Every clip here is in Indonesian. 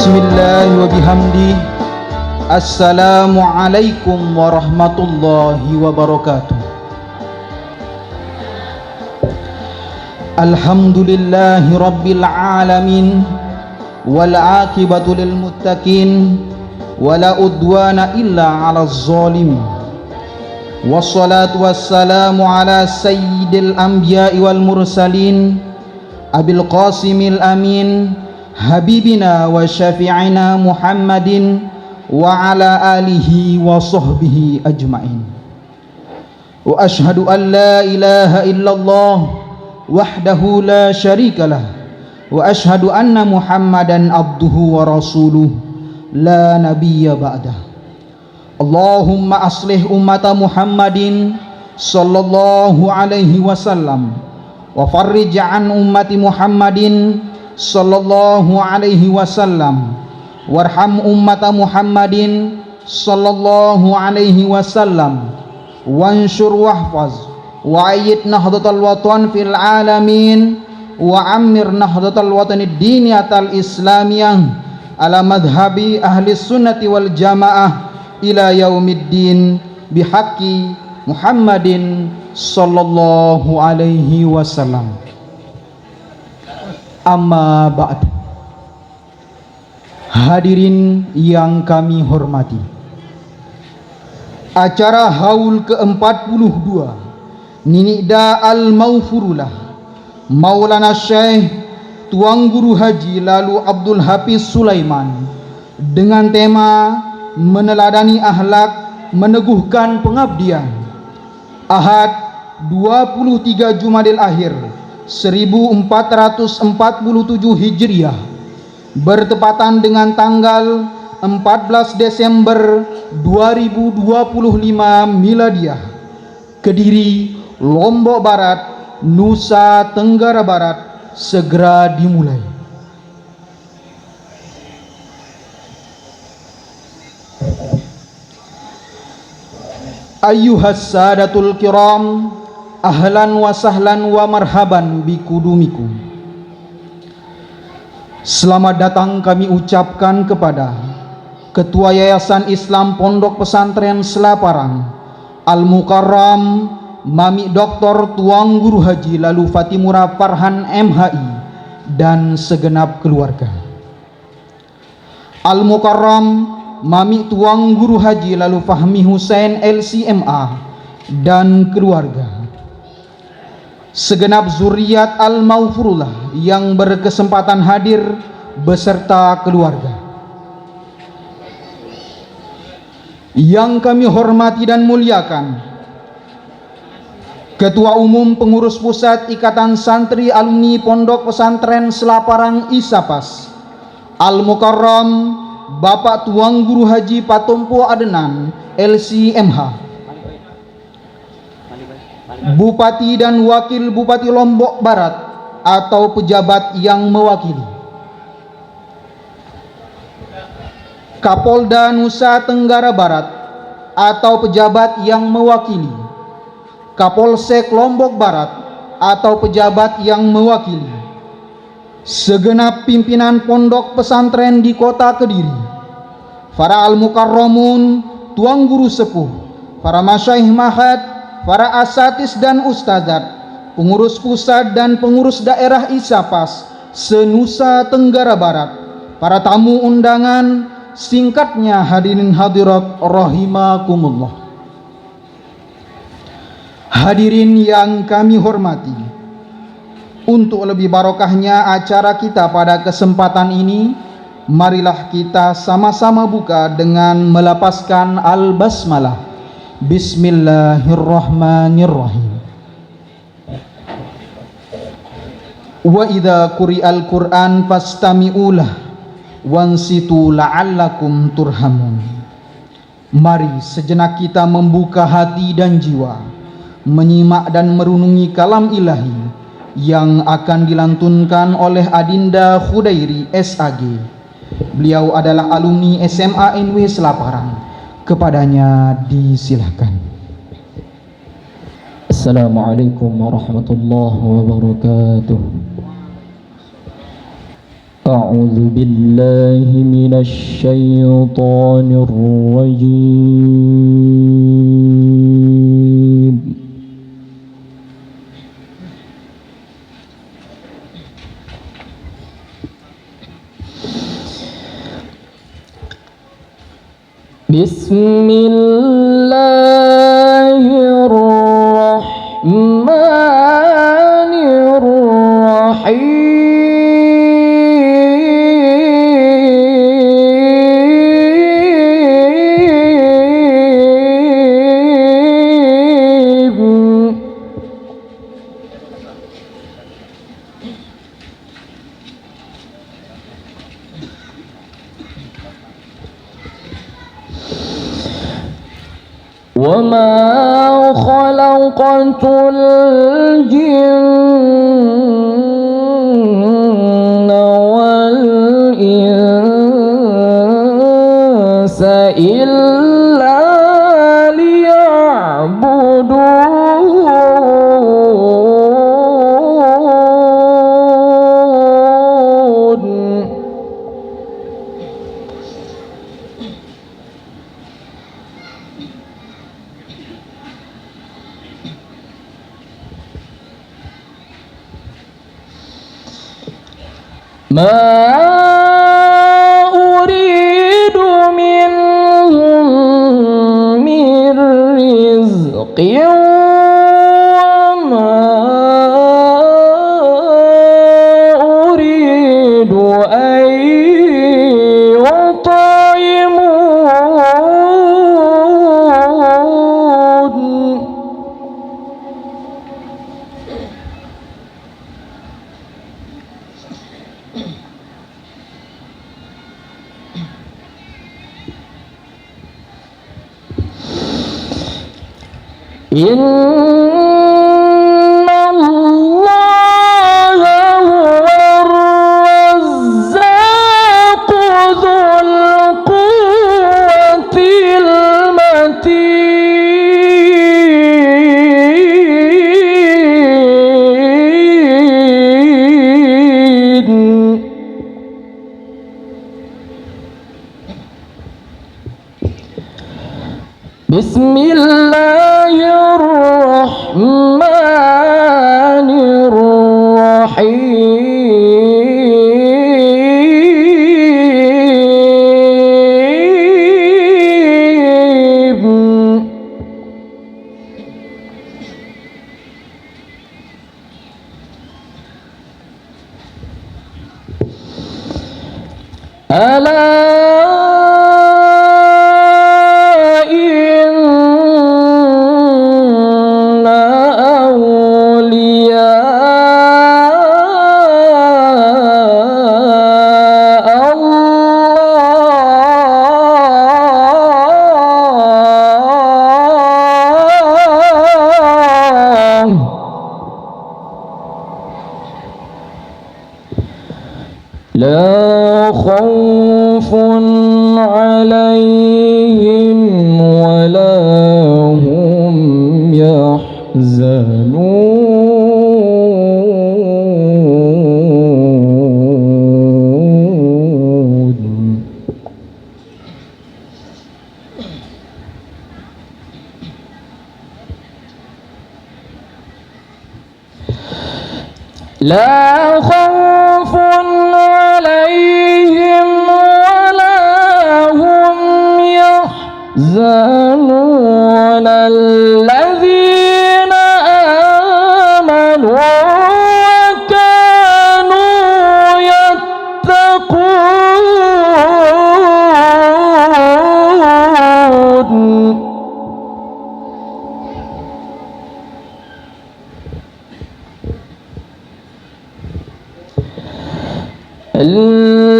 Bismillah wa bihamdi. Assalamualaikum warahmatullahi wabarakatuh. Alhamdulillahi rabbil alamin, wal aqibatu lil muttaqin, wala udwana illa 'alaz zalimin. Wassalatu wassalamu ala sayyidil anbiya'i wal mursalin, abil qasimil amin, habibina wa syafi'ina Muhammadin wa ala alihi wa sahbihi ajma'in. Wa ashhadu an la ilaha illallah wahdahu la syarikalah, wa ashhadu anna Muhammadan abduhu wa rasuluh la nabiyya ba'dah. Allahumma aslih ummata Muhammadin sallallahu alaihi wasallam wa farrij an ummati Muhammadin sallallahu alaihi wasallam warham ummata Muhammadin sallallahu alaihi wasallam wanshur wahfaz wa ayyid nahdatal watan fil alamin wa ammir nahdatal watanid diniyatal islamiyah ala madhhabi ahli sunnati wal jamaah ila yaumiddin bihaqqi Muhammadin sallallahu alaihi wasallam. Amma ba'd. Hadirin yang kami hormati, acara haul ke-42 Ninida Al-Maufurulah Maulana Syekh Tuang Guru Haji Lalu Abdul Hafiz Sulaiman dengan tema meneladani akhlak, meneguhkan pengabdian, Ahad 23 Jumadil Akhir 1447 Hijriah, bertepatan dengan tanggal 14 Desember 2025 Miladiah, Kediri, Lombok Barat, Nusa Tenggara Barat, segera dimulai. Ayyuhas sadatul kiram, ahlan wa sahlan wa marhaban bikudumikum. Selamat datang kami ucapkan kepada Ketua Yayasan Islam Pondok Pesantren Selaparang Al-Mukarram Mami Dr. Tuang Guru Haji Lalu Fatimura Farhan MHI dan segenap keluarga. Al-Mukarram Mami Tuang Guru Haji Lalu Fahmi Hussein LCMA dan keluarga. Segenap zuriat Al-Maufurullah yang berkesempatan hadir beserta keluarga. Yang kami hormati dan muliakan Ketua Umum Pengurus Pusat Ikatan Santri Alumni Pondok Pesantren Selaparang ISAPAS Al-Mukarram Bapak Tuang Guru Haji Patompo Adenan LCMH, Bupati dan Wakil Bupati Lombok Barat atau pejabat yang mewakili, Kapolda Nusa Tenggara Barat atau pejabat yang mewakili, Kapolsek Lombok Barat atau pejabat yang mewakili, segenap pimpinan pondok pesantren di kota Kediri, para al-mukarramun, tuang guru sepuh, para masyaikh mahad, para asatis dan ustadzat, pengurus pusat dan pengurus daerah ISAPAS se-Nusa Tenggara Barat, para tamu undangan, singkatnya hadirin hadirat rahimakumullah. Hadirin yang kami hormati, untuk lebih barokahnya acara kita pada kesempatan ini, marilah kita sama-sama buka dengan melapaskan al-basmalah. Bismillahirrahmanirrahim. Wa idza quri'al Qur'an fastami'ulah wansitu la'allakum turhamun. Mari sejenak kita membuka hati dan jiwa, menyimak dan merenungi kalam ilahi yang akan dilantunkan oleh Adinda Khudairi SAG. Beliau adalah alumni SMA NW Selaparang. Kepadanya disilahkan. Assalamualaikum warahmatullahi wabarakatuh. أعوذ بالله من الشيطان الرجيم. بسم الله الرحمن الرحيم. وما خلقت الجن والإنس إلا ليعبدون. ما أريد منهم من رزق وما أريد أن يطعمون. إن الله هو الرزاق ذو القوة المتين. بسم الله الرحمن الرحيم. ألا لا خوف عليهم ولا هم يحزنون. لا خوف عليهم ولا هم يحزنون. الذين آمنوا وكانوا يتقون.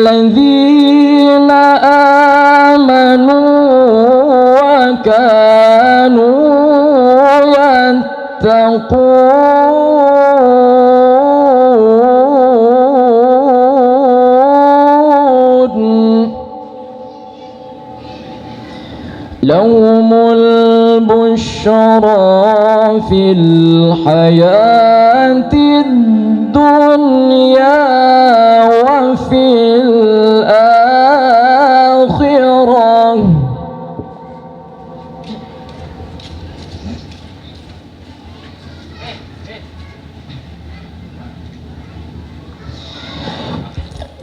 الذين آمنوا وكانوا يتقون. لهم البشرى وفي الحياة الدنيا وفي الآخرة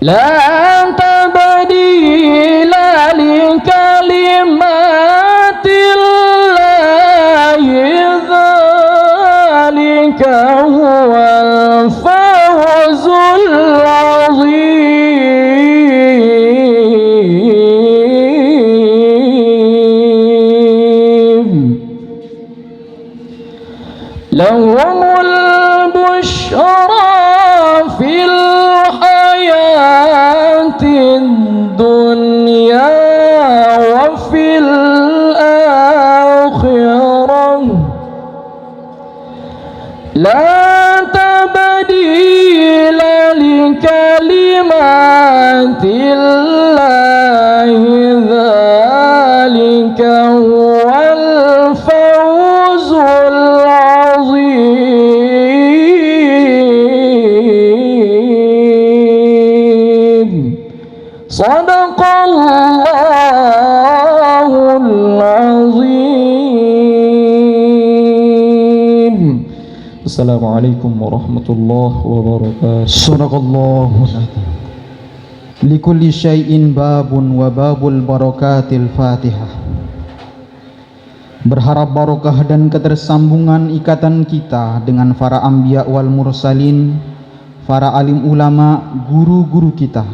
لا تبديل لكلمات الله ذلك هو الفوز العظيم لهم البشرى في الحياة الدنيا وفي الآخرة لا تبديل لكلمات الله ذلك هو الفوز العظيم صدق الله العظيم. Assalamualaikum warahmatullahi wabarakatuh. Sadaqallahu likulli syai'in babun wa babul barakatil Fatihah. Berharap barokah dan ketersambungan ikatan kita dengan para anbiya wal mursalin, para alim ulama, guru-guru kita.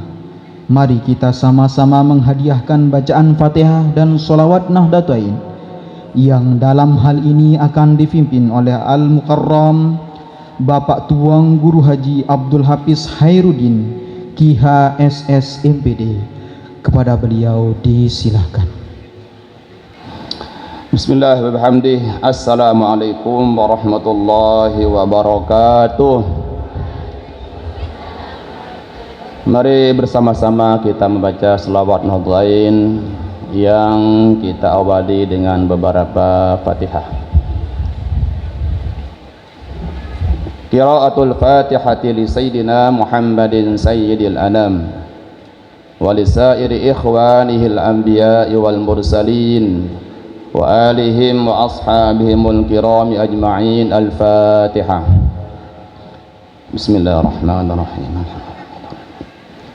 Mari kita sama-sama menghadiahkan bacaan Fatihah dan sholawat Nahdlatain yang dalam hal ini akan dipimpin oleh Al-Mukarram Bapak Tuang Guru Haji Abdul Hafiz Khairuddin KHSS MPD. Kepada beliau disilahkan. Bismillahirrahmanirrahim. Assalamualaikum warahmatullahi wabarakatuh. Mari bersama-sama kita membaca selawat Nahdlatain yang kita awali dengan beberapa Fatihah. Qiraatul Fatihati li Sayyidina Muhammadin Sayyidil Anam wa li sairi ikhwanihil anbiya'i wal mursalin wa alihim wa ashabihimul kirami ajma'in. Al-Fatihah. Bismillahirrahmanirrahim.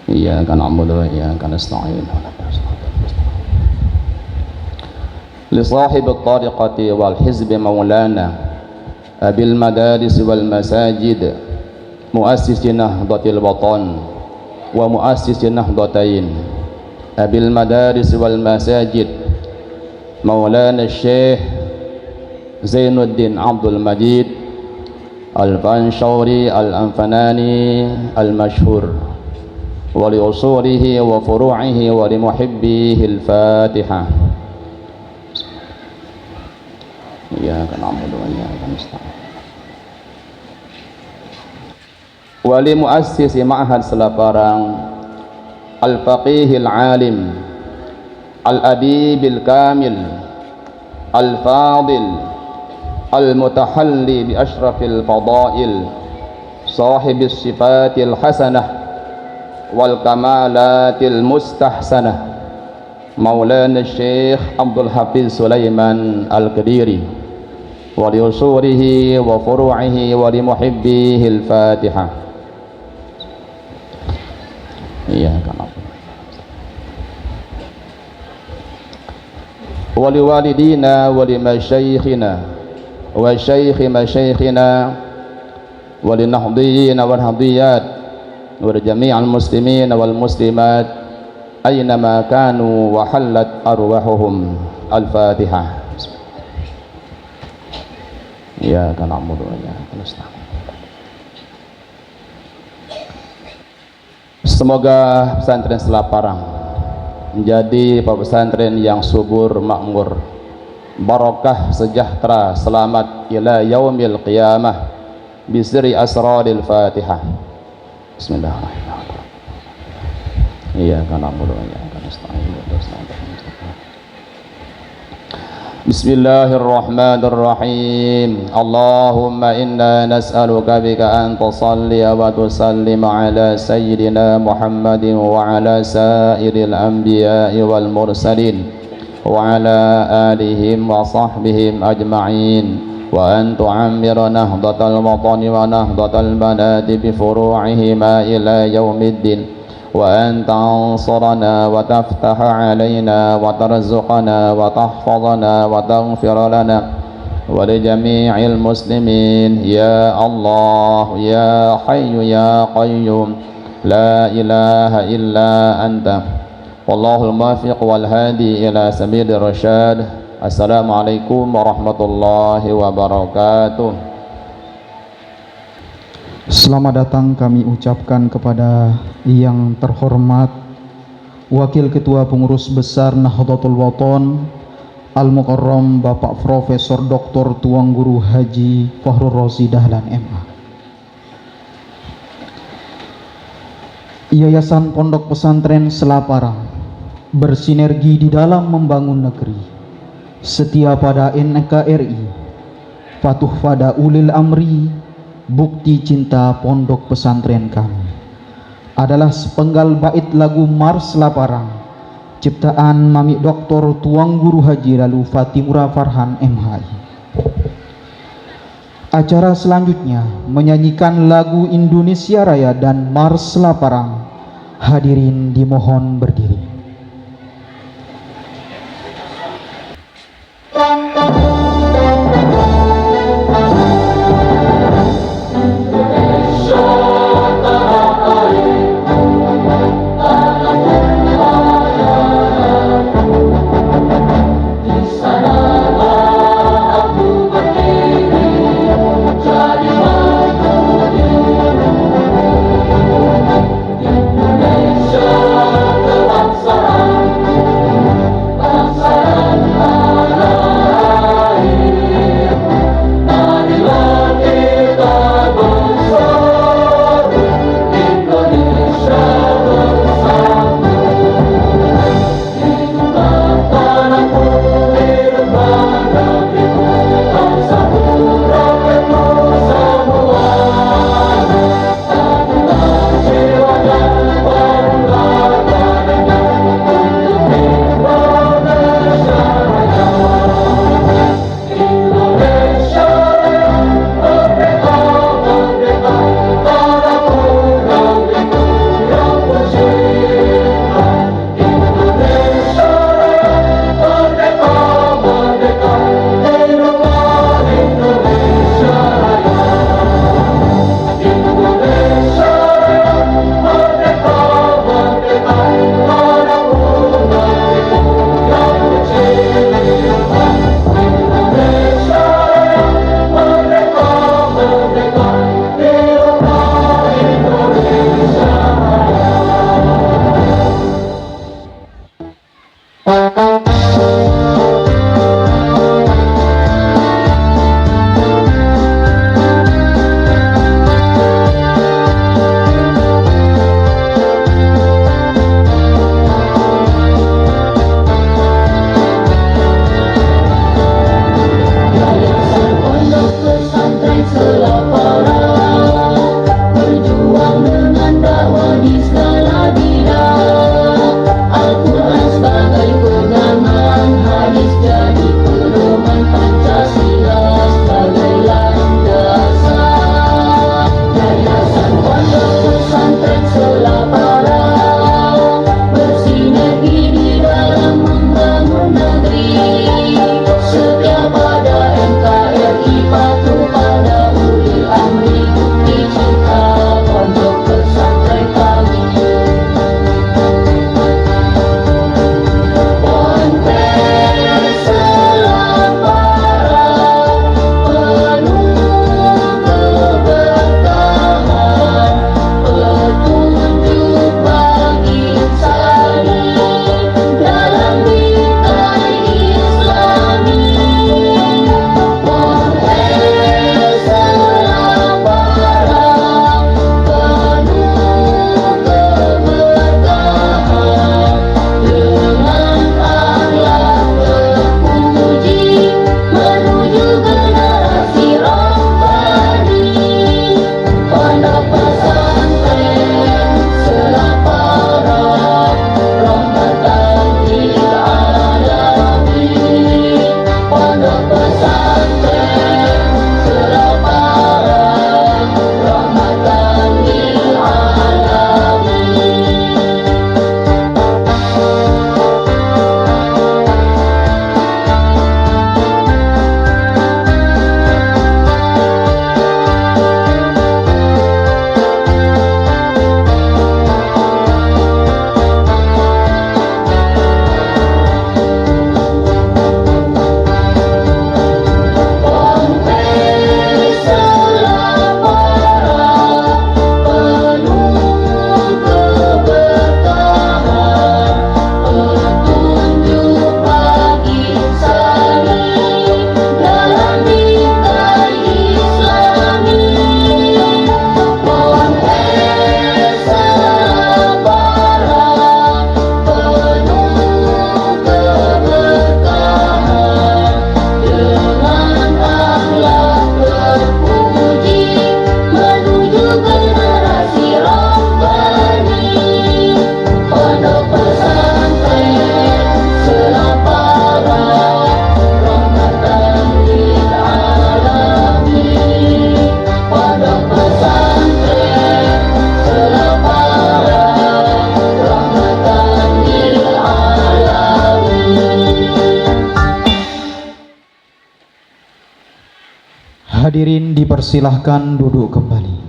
Iyyaka na'budu wa iyyaka nasta'in. Li sahibil tariqati wal hizbi maulana abil madaris wal masajid muassisi nahdlatil watan wa muassisi nahdlatain abil madaris wal masajid maulana Syekh Zainuddin Abdul Majid Al-Fanshauri Al-Anfanani Al-Mashhur wa li usulihi wa furu'ihi wa li muhibbihi. Al-Fatihah. Iyyaka na'budu wa iyyaka nasta'in. Wa li muassisi ma'had Selaparang Al-Faqihil Alim Al-Adibil Kamil Al-Fadil Al-Mutahalli bi ashrafil fadail Sahibis sifatil hasanah wal kamalatil mustahsanah Maulana Syekh Abdul Hafiz Sulaiman Al-Qadiri wa li usurihi wa furu'ihi wa li muhibbihi. Al-Fatihah. Iyyaka na'budu wa li walidina wa li masyayikhina wa syaikhi masyayikhina wa li nahdiyina wal hadiyat wa li jami'al muslimin wal muslimat aynama kanu wa hallat arwahuhum. Al-Fatihah. Iyyaka na'budu wa iyyaka nasta'in. Semoga pesantren Selaparang menjadi pesantren yang subur, makmur, barakah, sejahtera, selamat ila yaumil qiyamah bisri asraril Fatihah. Bismillahirrahmanirrahim. Iyyaka na'budu wa iyyaka nasta'in. بسم الله الرحمن الرحيم اللهم إنا نسألك بك أن تصلي وتسلم على سيدنا محمد وعلى سائر الأنبياء والمرسلين وعلى آلهم وصحبهم أجمعين وأن تعمر نهضة الوطن ونهضة البلاد بفروعهما إلى يوم الدين وأن تنصرنا وتفتح علينا وترزقنا وتحفظنا وتغفر لنا ولجميع المسلمين يا الله يا حي يا قيوم لا إله إلا أنت والله الموفق والهادي إلى سبيل الرشاد. Assalamualaikum warahmatullahi wabarakatuh. Selamat datang kami ucapkan kepada yang terhormat Wakil Ketua Pengurus Besar Nahdlatul Wathon Al-Mukarram Bapak Profesor Dr. Tuang Guru Haji Fakhrul Razi Dahlan MA. Yayasan Pondok Pesantren Selaparang bersinergi di dalam membangun negeri, setia pada NKRI, patuh pada ulil amri, bukti cinta pondok pesantren kami adalah sepenggal bait lagu Mars Laparang ciptaan Mami Dr. Tuang Guru Haji Lalu Fatimura Farhan MHI. Acara selanjutnya menyanyikan lagu Indonesia Raya dan Mars Laparang. Hadirin dimohon berdiri. Indonesia telah Dipersilahkan duduk kembali.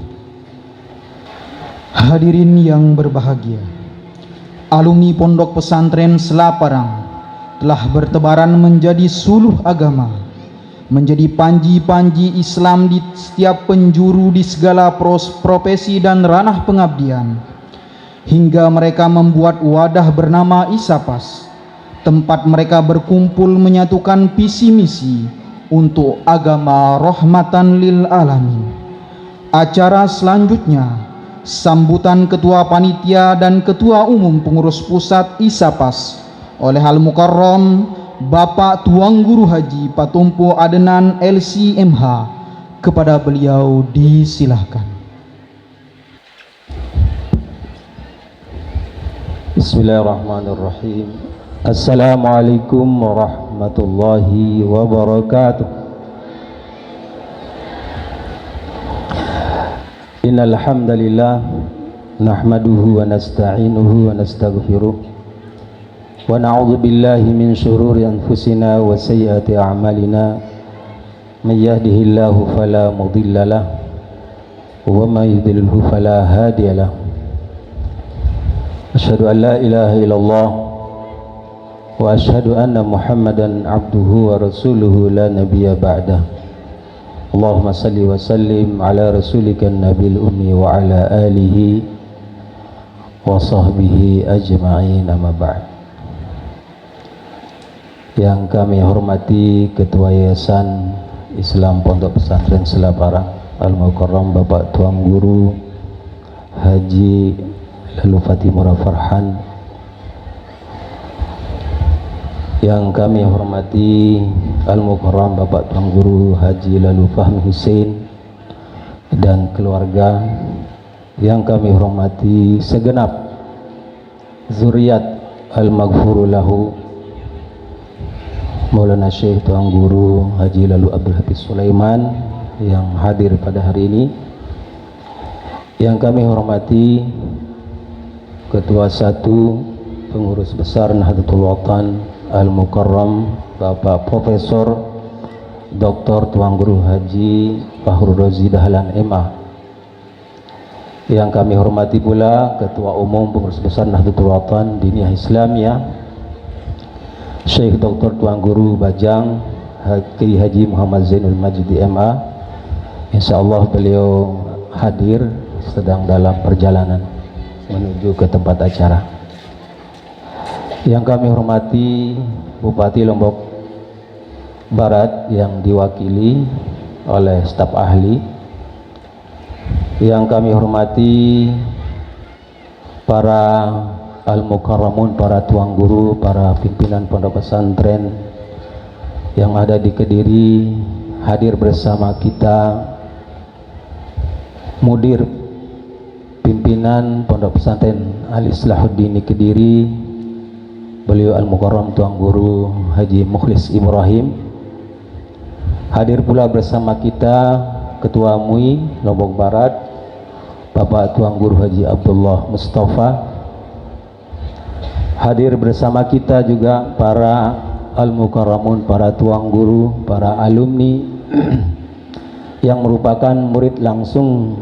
Hadirin yang berbahagia, alumni Pondok Pesantren Selaparang telah bertebaran menjadi suluh agama, menjadi panji-panji Islam di setiap penjuru di segala profesi dan ranah pengabdian, hingga mereka membuat wadah bernama ISAPAS, tempat mereka berkumpul menyatukan visi misi untuk agama rahmatan lil alamin. Acara selanjutnya, sambutan Ketua Panitia dan Ketua Umum Pengurus Pusat ISAPAS oleh Al-Mukarram Bapak Tuang Guru Haji Patumpo Adenan LCMH. Kepada beliau disilahkan. Bismillahirrahmanirrahim. Assalamualaikum warahmatullahi wabarakatuh. Innal hamdalillah nahmaduhu wa nasta'inuhu wa nastaghfiruh wa na'udzu billahi min shururi anfusina wa sayyiati a'malina. May yahdihillahu fala mudhillalah wa may yudlilhu fala hadiyalah. Asyhadu an la ilaha illallah wa asyhadu anna Muhammadan abduhu wa rasuluhu la nabiyya ba'dah. Allahumma salli wa sallim ala rasulika nabil ummi wa ala alihi wa sahbihi ajma'in, amma ba'd. Yang kami hormati Ketua Yayasan Islam Pondok Pesantren Selaparang Al-Mukarram Bapak Tuang Guru Haji Lalu Fatimura Farhan, yang kami hormati Al-Mukarram Bapak Tuan Guru Haji Lalu Fahmi Hussein dan keluarga, yang kami hormati segenap zuriat Al-Maghfuru Lahu Maulana Syekh Tuan Guru Haji Lalu Abdul Hafiz Sulaiman yang hadir pada hari ini, yang kami hormati Ketua 1 Pengurus Besar Nahdlatul Watan Al-Mukarram Bapak Profesor Dr. Tuan Guru Haji Fahrul Razi Dahlan MA, yang kami hormati pula Ketua Umum Pengurus Besar Nahdlatul Watan Diniyah Islamiyah Syekh Dr. Tuan Guru Bajang Kiai Haji Muhammad Zainul Majdi MA. Insyaallah beliau hadir sedang dalam perjalanan menuju ke tempat acara. Yang kami hormati Bupati Lombok Barat yang diwakili oleh staf ahli, yang kami hormati para al-mukarramun, para tuang guru, para pimpinan pondok pesantren yang ada di Kediri, hadir bersama kita mudir pimpinan Pondok Pesantren Al-Islahuddin Kediri, beliau Al-Mukarram Tuan Guru Haji Mukhlis Ibrahim. Hadir pula bersama kita Ketua MUI Lombok Barat Bapak Tuan Guru Haji Abdullah Mustafa. Hadir bersama kita juga para Al-Mukarramun, para Tuan Guru, para alumni yang merupakan murid langsung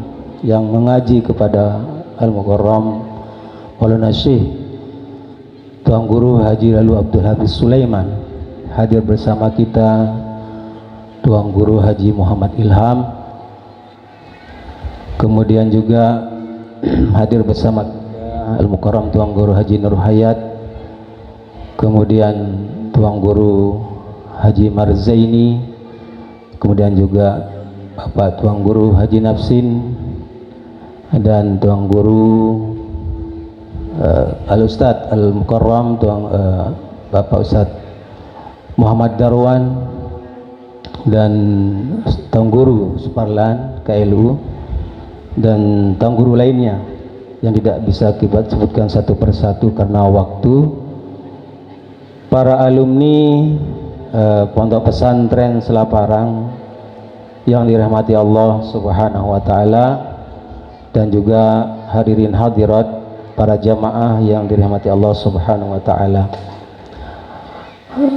yang mengaji kepada Al-Mukarram Maulana Syekh Tuan Guru Haji Lalu Abdul Hafiz Sulaiman. Hadir bersama kita Tuan Guru Haji Muhammad Ilham. Kemudian juga hadir bersama kita Al-Mukarram Tuan Guru Haji Nur Hayat. Kemudian Tuan Guru Haji Marzaini. Kemudian juga Bapak Tuan Guru Haji Nafsin dan Tuan Guru Al-Ustadz Al-Mukarram Bapak Ustadz Muhammad Darwan dan Tuan Guru Suparlan KLU dan Tuan Guru lainnya yang tidak bisa kita sebutkan satu persatu karena waktu. Para alumni Pondok Pesantren Selaparang yang dirahmati Allah Subhanahu wa taala, dan juga hadirin hadirat para jamaah yang dirahmati Allah Subhanahu wa taala.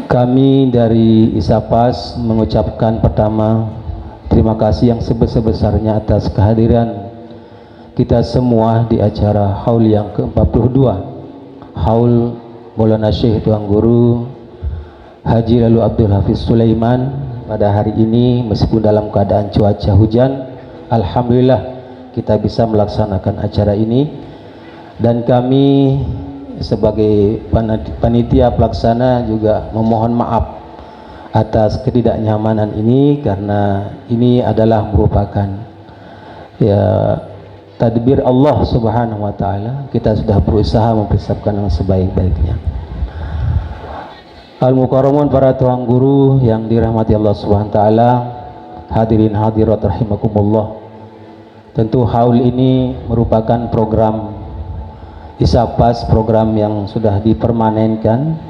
Kami dari ISAPAS mengucapkan pertama Terima kasih yang sebesar-besarnya atas kehadiran kita semua di acara haul yang ke-42, haul Maulana Syekh Tuan Guru Haji Lalu Abdul Hafiz Sulaiman pada hari ini. Meskipun dalam keadaan cuaca hujan, alhamdulillah kita bisa melaksanakan acara ini, dan kami sebagai panitia pelaksana juga memohon maaf atas ketidaknyamanan ini, karena ini adalah merupakan tadbir Allah Subhanahu wa taala. Kita sudah berusaha mempersiapkan yang sebaik-baiknya. Al-Mukarramun, para tuan guru yang dirahmati Allah Subhanahu wa taala, hadirin hadirat rahimakumullah. Tentu haul ini merupakan program Isapas, program yang sudah dipermanenkan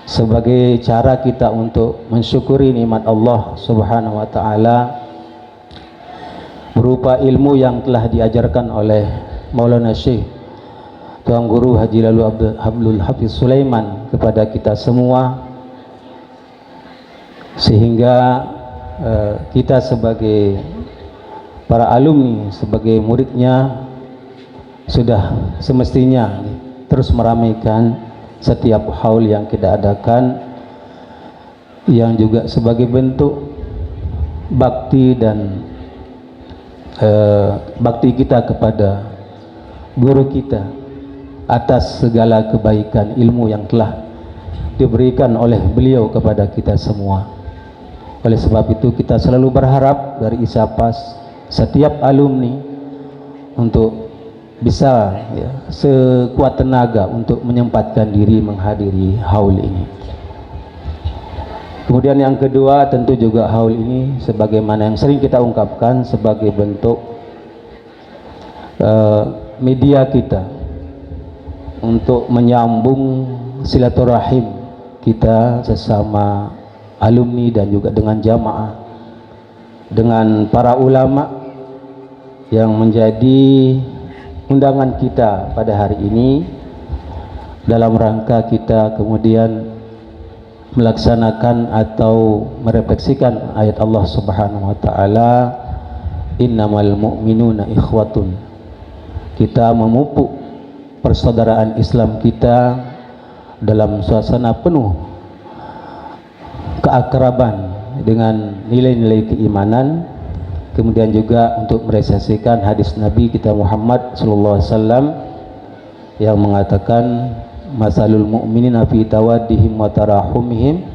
sebagai cara kita untuk mensyukuri nikmat Allah Subhanahu wa taala berupa ilmu yang telah diajarkan oleh Maulana Syekh Tuan Guru Haji Lalu Abdul Hafiz Sulaiman kepada kita semua, sehingga kita sebagai para alumni, sebagai muridnya, sudah semestinya terus meramaikan setiap haul yang kita adakan, yang juga sebagai bentuk bakti dan bakti kita kepada guru kita atas segala kebaikan ilmu yang telah diberikan oleh beliau kepada kita semua. Oleh sebab itu kita selalu berharap dari Isapas setiap alumni untuk bisa sekuat tenaga untuk menyempatkan diri menghadiri haul ini. Kemudian yang kedua, tentu juga haul ini sebagaimana yang sering kita ungkapkan sebagai bentuk media kita untuk menyambung silaturahim kita sesama alumni dan juga dengan jamaah, dengan para ulama yang menjadi undangan kita pada hari ini, dalam rangka kita kemudian melaksanakan atau merefleksikan ayat Allah Subhanahu wa taala, innamal mu'minuna ikhwatun. Kita memupuk persaudaraan Islam kita dalam suasana penuh keakraban dengan nilai-nilai keimanan. Kemudian juga untuk merealisasikan hadis Nabi kita Muhammad sallallahu alaihi wasallam yang mengatakan masalul mu'minina fi tawaddihim wa tarahumihim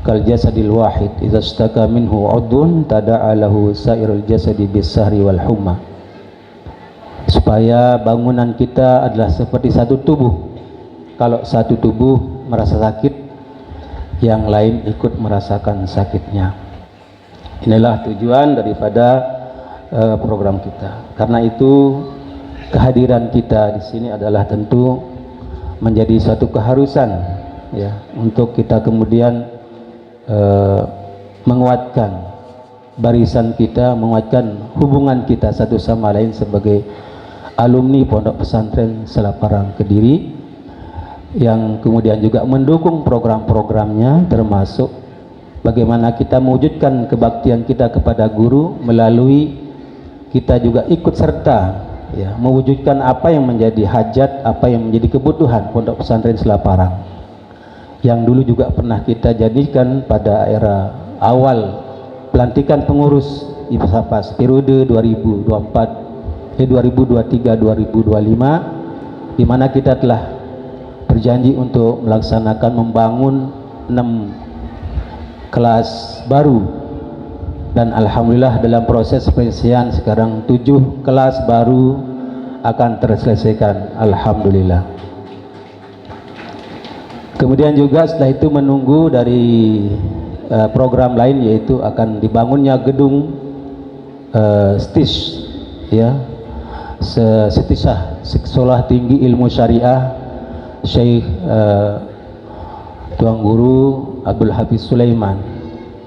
kal jasadil wahid idza istaka minhu 'udhun tada'a lahu sairul jasadi bis-sahri wal humma. Supaya bangunan kita adalah seperti satu tubuh. Kalau satu tubuh merasa sakit, yang lain ikut merasakan sakitnya. Inilah tujuan daripada program kita. Karena itu kehadiran kita di sini adalah tentu menjadi suatu keharusan untuk kita kemudian menguatkan barisan kita, menguatkan hubungan kita satu sama lain sebagai alumni Pondok Pesantren Selaparang Kediri, yang kemudian juga mendukung program-programnya, termasuk bagaimana kita mewujudkan kebaktian kita kepada guru melalui kita juga ikut serta mewujudkan apa yang menjadi hajat, apa yang menjadi kebutuhan Pondok Pesantren Selaparang, yang dulu juga pernah kita jadikan pada era awal pelantikan pengurus Isapas periode 2023-2025, di mana kita telah berjanji untuk melaksanakan membangun 6 kelas baru, dan alhamdulillah dalam proses penyelesaian sekarang 7 kelas baru akan terselesaikan, alhamdulillah. Kemudian juga setelah itu menunggu dari program lain, yaitu akan dibangunnya gedung STIS Setisah Sekolah Tinggi Ilmu Syariah Syekh Tuan Guru Abdul Hafiz Sulaiman,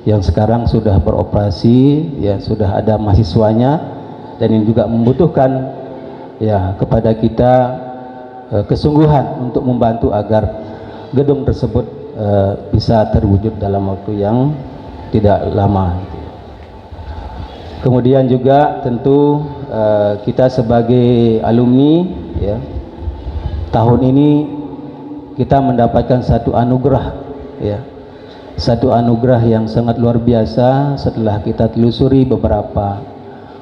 yang sekarang sudah beroperasi, sudah ada mahasiswanya, dan ini juga membutuhkan kepada kita kesungguhan untuk membantu agar gedung tersebut bisa terwujud dalam waktu yang tidak lama. Kemudian juga tentu kita sebagai alumni ya, tahun ini kita mendapatkan satu anugerah ya, satu anugerah yang sangat luar biasa setelah kita telusuri beberapa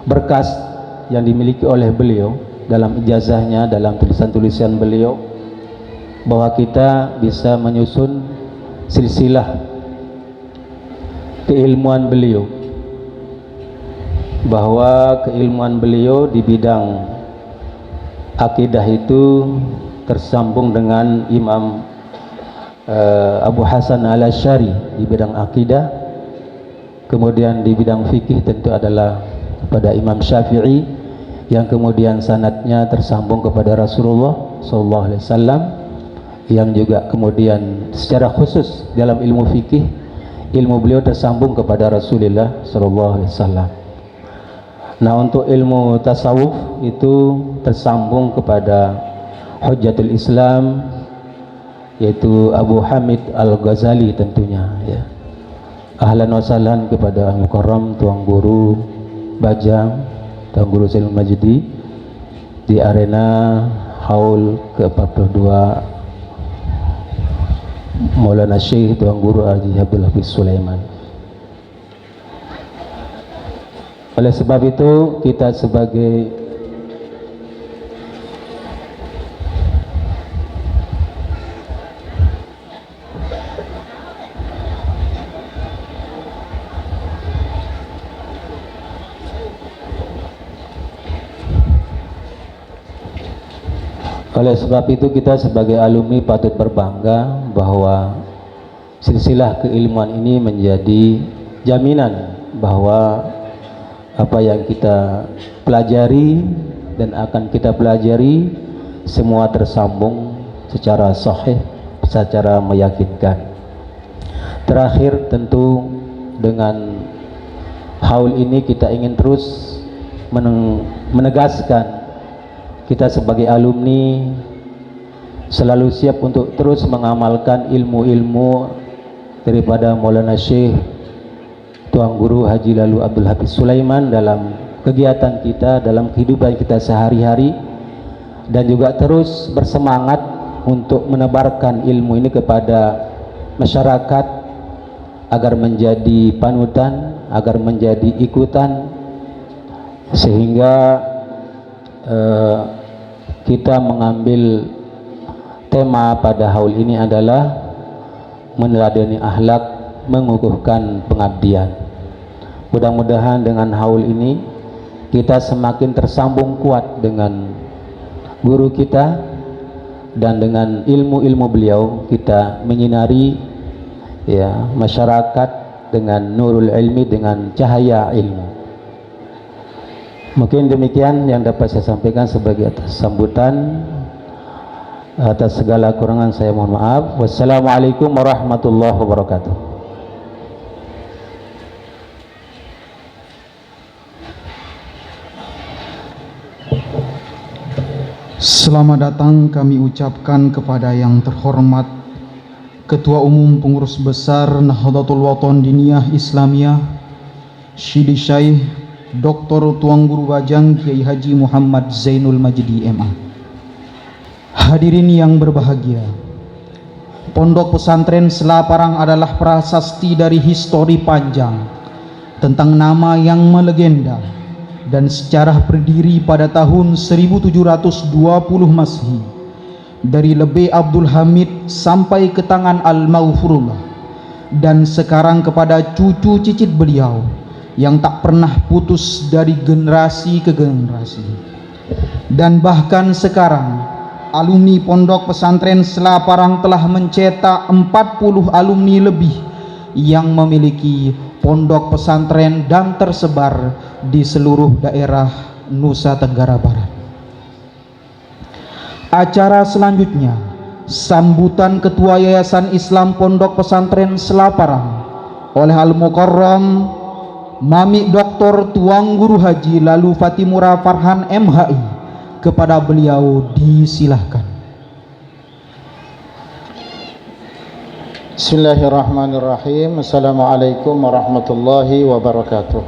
berkas yang dimiliki oleh beliau dalam ijazahnya, dalam tulisan-tulisan beliau, bahwa kita bisa menyusun silsilah keilmuan beliau, bahwa keilmuan beliau di bidang akidah itu tersambung dengan Imam Abu Hasan al-Asy'ari di bidang akidah, kemudian di bidang fikih tentu adalah pada Imam Syafi'i, yang kemudian sanadnya tersambung kepada Rasulullah SAW, yang juga kemudian secara khusus dalam ilmu fikih, ilmu beliau tersambung kepada Rasulullah SAW. Nah, untuk ilmu tasawuf itu tersambung kepada Hujjatul Islam, yaitu Abu Hamid Al-Ghazali tentunya ya. Ahlan wa sahlan kepada Al-Mukarram Tuan Guru Bajang, Tuan Guru Zainul Majdi di arena haul ke-42 Maulana Syekh Tuan Guru Haji Abdul Hafiz Sulaiman. Oleh sebab itu kita sebagai alumni patut berbangga bahwa silsilah keilmuan ini menjadi jaminan bahwa apa yang kita pelajari dan akan kita pelajari semua tersambung secara sahih, secara meyakinkan. Terakhir tentu dengan haul ini kita ingin terus menegaskan kita sebagai alumni selalu siap untuk terus mengamalkan ilmu-ilmu daripada Maulana Syekh Tuan Guru Haji Lalu Abdul Hafiz Sulaiman dalam kegiatan kita, dalam kehidupan kita sehari-hari, dan juga terus bersemangat untuk menebarkan ilmu ini kepada masyarakat agar menjadi panutan, agar menjadi ikutan, sehingga kita mengambil tema pada haul ini adalah meneladani akhlak, mengukuhkan pengabdian. Mudah-mudahan dengan haul ini kita semakin tersambung kuat dengan guru kita, dan dengan ilmu-ilmu beliau kita menyinari ya masyarakat dengan nurul ilmi, dengan cahaya ilmu. Mungkin demikian yang dapat saya sampaikan sebagai atas sambutan. Atas segala kurangan saya mohon maaf. Wassalamualaikum warahmatullahi wabarakatuh. Selamat datang kami ucapkan kepada yang terhormat Ketua Umum Pengurus Besar Nahdlatul Wathon Diniyah Islamiyah Syidi Syekh Dr. Tuan Guru Bajang Kiai Haji Muhammad Zainul Majdi MA. Hadirin yang berbahagia, Pondok Pesantren Selaparang adalah prasasti dari histori panjang tentang nama yang melegenda dan sejarah berdiri pada tahun 1720 Masehi dari Lebe Abdul Hamid sampai ke tangan Al-Maghfurullah, dan sekarang kepada cucu cicit beliau yang tak pernah putus dari generasi ke generasi. Dan bahkan sekarang alumni Pondok Pesantren Selaparang telah mencetak 40 alumni lebih yang memiliki pondok pesantren dan tersebar di seluruh daerah Nusa Tenggara Barat. Acara selanjutnya sambutan Ketua Yayasan Islam Pondok Pesantren Selaparang oleh Al-Mukarram Mami Dr. Tuan Guru Haji Lalu Fatimura Farhan MHI. Kepada beliau disilahkan. Bismillahirrahmanirrahim. Assalamualaikum warahmatullahi wabarakatuh.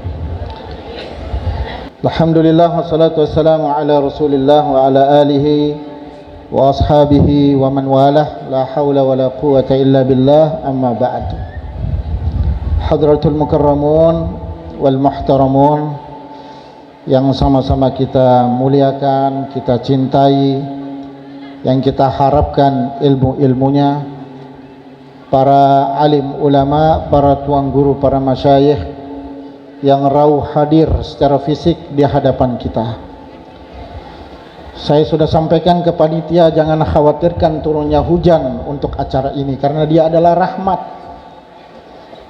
Alhamdulillah wassalatu wassalamu ala Rasulillah wa ala alihi wa ashabihi wa man walah, la haula wa la quwwata illa billah, amma ba'd. Hadratul mukarramun wal muhtaramun yang sama-sama kita muliakan, kita cintai, yang kita harapkan ilmu-ilmunya, para alim ulama, para tuan guru, para masyayikh yang rauh hadir secara fisik di hadapan kita. Saya sudah sampaikan ke panitia, jangan khawatirkan turunnya hujan untuk acara ini, karena dia adalah rahmat.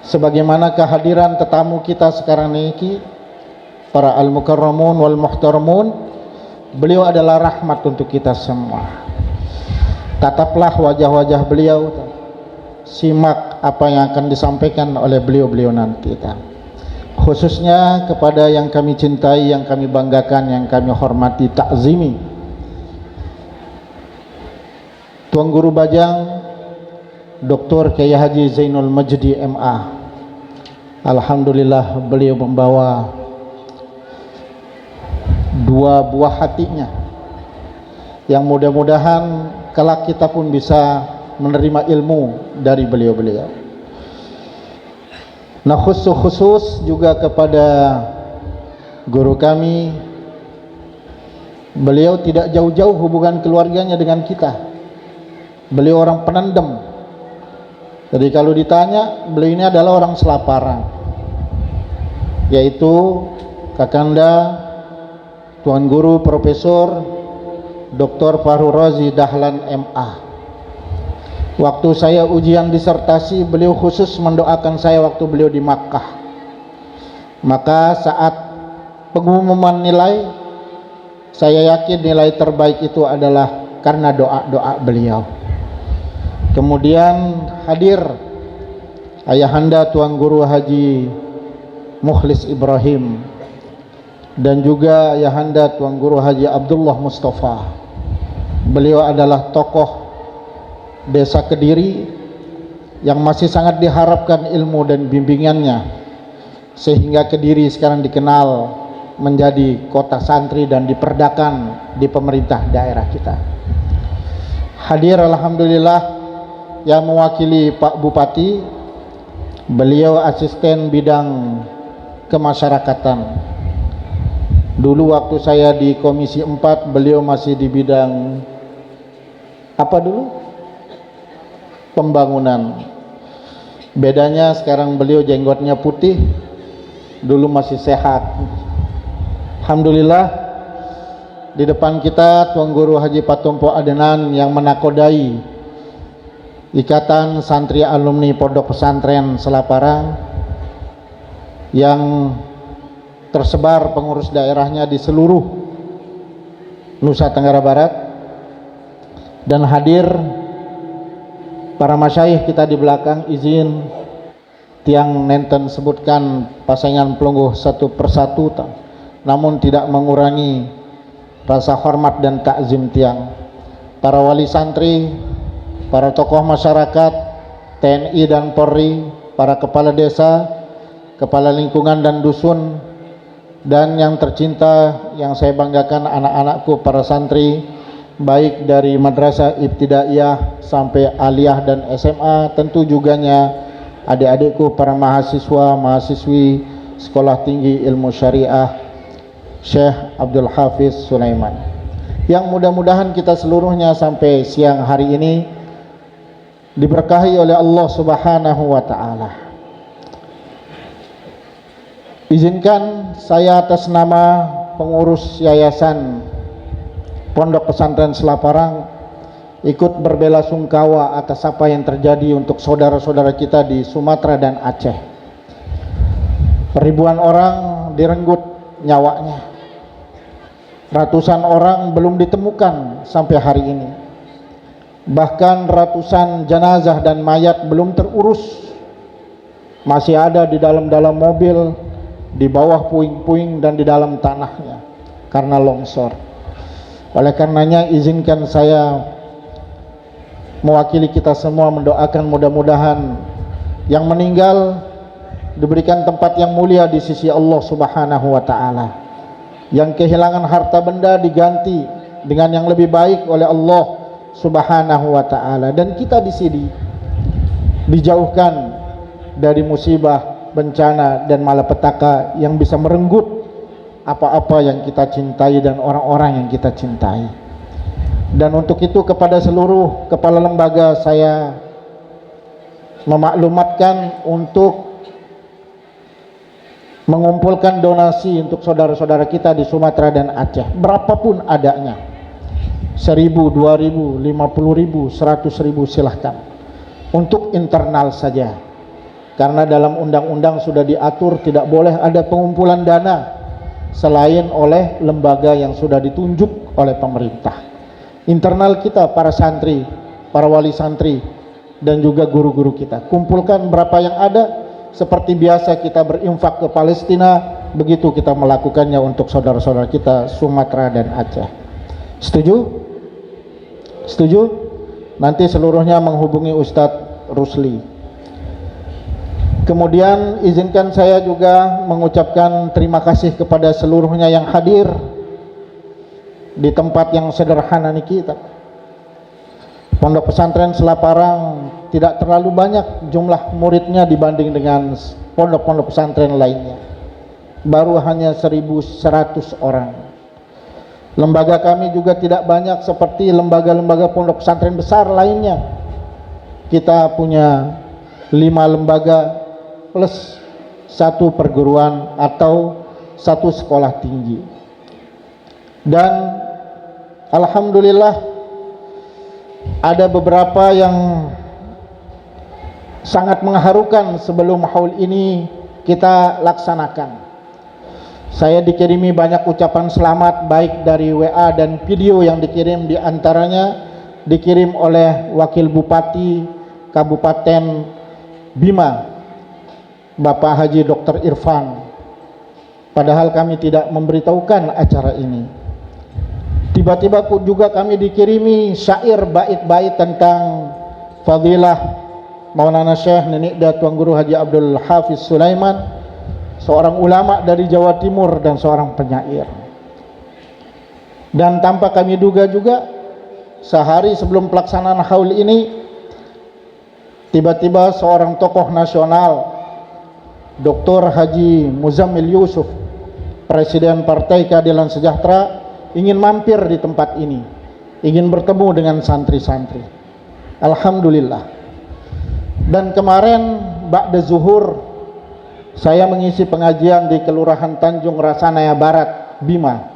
Sebagaimana kehadiran tetamu kita sekarang ini, para al-mukarramun wal muhtaramun, beliau adalah rahmat untuk kita semua. Tataplah wajah-wajah beliau, simak apa yang akan disampaikan oleh beliau-beliau nanti. Khususnya kepada yang kami cintai, yang kami banggakan, yang kami hormati, takzimi, Tuan Guru Bajang Dr. Kiai Haji Zainul Majdi MA. Alhamdulillah beliau membawa dua buah hatinya, yang mudah-mudahan kelak kita pun bisa menerima ilmu dari beliau-beliau. Nah, khusus juga kepada guru kami, beliau tidak jauh-jauh hubungan keluarganya dengan kita. Beliau orang Penendem. Jadi kalau ditanya, beliau ini adalah orang Selaparang, yaitu Kakanda Tuan Guru Profesor Dr. Fahru Razi Dahlan MA. Waktu saya ujian disertasi, beliau khusus mendoakan saya waktu beliau di Makkah. Maka saat pengumuman nilai, saya yakin nilai terbaik itu adalah karena doa-doa beliau. Kemudian hadir Ayahanda Tuan Guru Haji Mukhlis Ibrahim, dan juga Ayahanda Tuan Guru Haji Abdullah Mustafa. Beliau adalah tokoh Desa Kediri yang masih sangat diharapkan ilmu dan bimbingannya, sehingga Kediri sekarang dikenal menjadi kota santri dan diperdakan di pemerintah daerah kita. Hadir alhamdulillah yang mewakili Pak Bupati, beliau asisten bidang kemasyarakatan. Dulu waktu saya di Komisi 4, beliau masih di bidang apa dulu? Pembangunan. Bedanya sekarang beliau jenggotnya putih, dulu masih sehat. Alhamdulillah di depan kita Tuan Guru Haji Patumpo Adenan yang menakodai Ikatan Santri Alumni Pondok Pesantren Selaparang yang tersebar pengurus daerahnya di seluruh Nusa Tenggara Barat, dan hadir para masyayikh kita di belakang. Izin tiang nenten sebutkan pasangan pelungguh satu persatu, namun tidak mengurangi rasa hormat dan takzim tiang. Para wali santri, para tokoh masyarakat, TNI dan Polri, para kepala desa, kepala lingkungan dan dusun, dan yang tercinta yang saya banggakan anak-anakku para santri, baik dari madrasah ibtidaiyah sampai aliyah dan SMA, tentu juganya adik-adikku para mahasiswa, mahasiswi Sekolah Tinggi Ilmu Syariah Syekh Abdul Hafiz Sulaiman, yang mudah-mudahan kita seluruhnya sampai siang hari ini diberkahi oleh Allah Subhanahu wa ta'ala. Izinkan saya atas nama pengurus Yayasan Pondok Pesantren Selaparang ikut berbelasungkawa atas apa yang terjadi untuk saudara-saudara kita di Sumatera dan Aceh. Ribuan orang direnggut nyawanya, ratusan orang belum ditemukan sampai hari ini, bahkan ratusan jenazah dan mayat belum terurus, masih ada di dalam mobil, di bawah puing-puing dan di dalam tanahnya karena longsor. Oleh karenanya izinkan saya mewakili kita semua mendoakan mudah-mudahan yang meninggal diberikan tempat yang mulia di sisi Allah Subhanahu wa ta'ala. yang kehilangan harta benda diganti dengan yang lebih baik oleh Allah Subhanahu wa taala, dan kita di sini dijauhkan dari musibah, bencana dan malapetaka yang bisa merenggut apa-apa yang kita cintai dan orang-orang yang kita cintai. Dan untuk itu kepada seluruh kepala lembaga saya memaklumatkan untuk mengumpulkan donasi untuk saudara-saudara kita di Sumatera dan Aceh, berapapun adanya, 1.000, 2.000, 50.000, 100.000 silahkan, untuk internal saja, karena dalam undang-undang sudah diatur tidak boleh ada pengumpulan dana selain oleh lembaga yang sudah ditunjuk oleh pemerintah. Internal kita, para santri, para wali santri dan juga guru-guru kita, kumpulkan berapa yang ada. Seperti biasa kita berinfak ke Palestina, begitu kita melakukannya untuk saudara-saudara kita Sumatera dan Aceh. Setuju? Setuju? Nanti seluruhnya menghubungi Ustadz Rusli. Kemudian izinkan saya juga mengucapkan terima kasih kepada seluruhnya yang hadir di tempat yang sederhana ini kita. Pondok pesantren Selaparang tidak terlalu banyak jumlah muridnya dibanding dengan pondok-pondok pesantren lainnya, baru hanya 1.100 orang. Lembaga kami juga tidak banyak seperti lembaga-lembaga pondok pesantren besar lainnya. Kita punya 5 lembaga plus 1 perguruan atau 1 sekolah tinggi. Dan alhamdulillah ada beberapa yang sangat mengharukan sebelum haul ini kita laksanakan. Saya dikirimi banyak ucapan selamat baik dari WA dan video yang dikirim, di antaranya dikirim oleh Wakil Bupati Kabupaten Bima, Bapak Haji Dr. Irfan. Padahal kami tidak memberitahukan acara ini. Tiba-tiba juga kami dikirimi syair bait-bait tentang fadilah Maulana Syekh Nenek Tuan Guru Haji Abdul Hafiz Sulaiman, seorang ulama dari Jawa Timur dan seorang penyair. Dan tanpa kami duga juga, sehari sebelum pelaksanaan haul ini, tiba-tiba seorang tokoh nasional, Dr. Haji Muzammil Yusuf, Presiden Partai Keadilan Sejahtera, ingin mampir di tempat ini, ingin bertemu dengan santri-santri. Alhamdulillah. Dan kemarin ba'da zuhur saya mengisi pengajian di Kelurahan Tanjung Rasanaya Barat, Bima.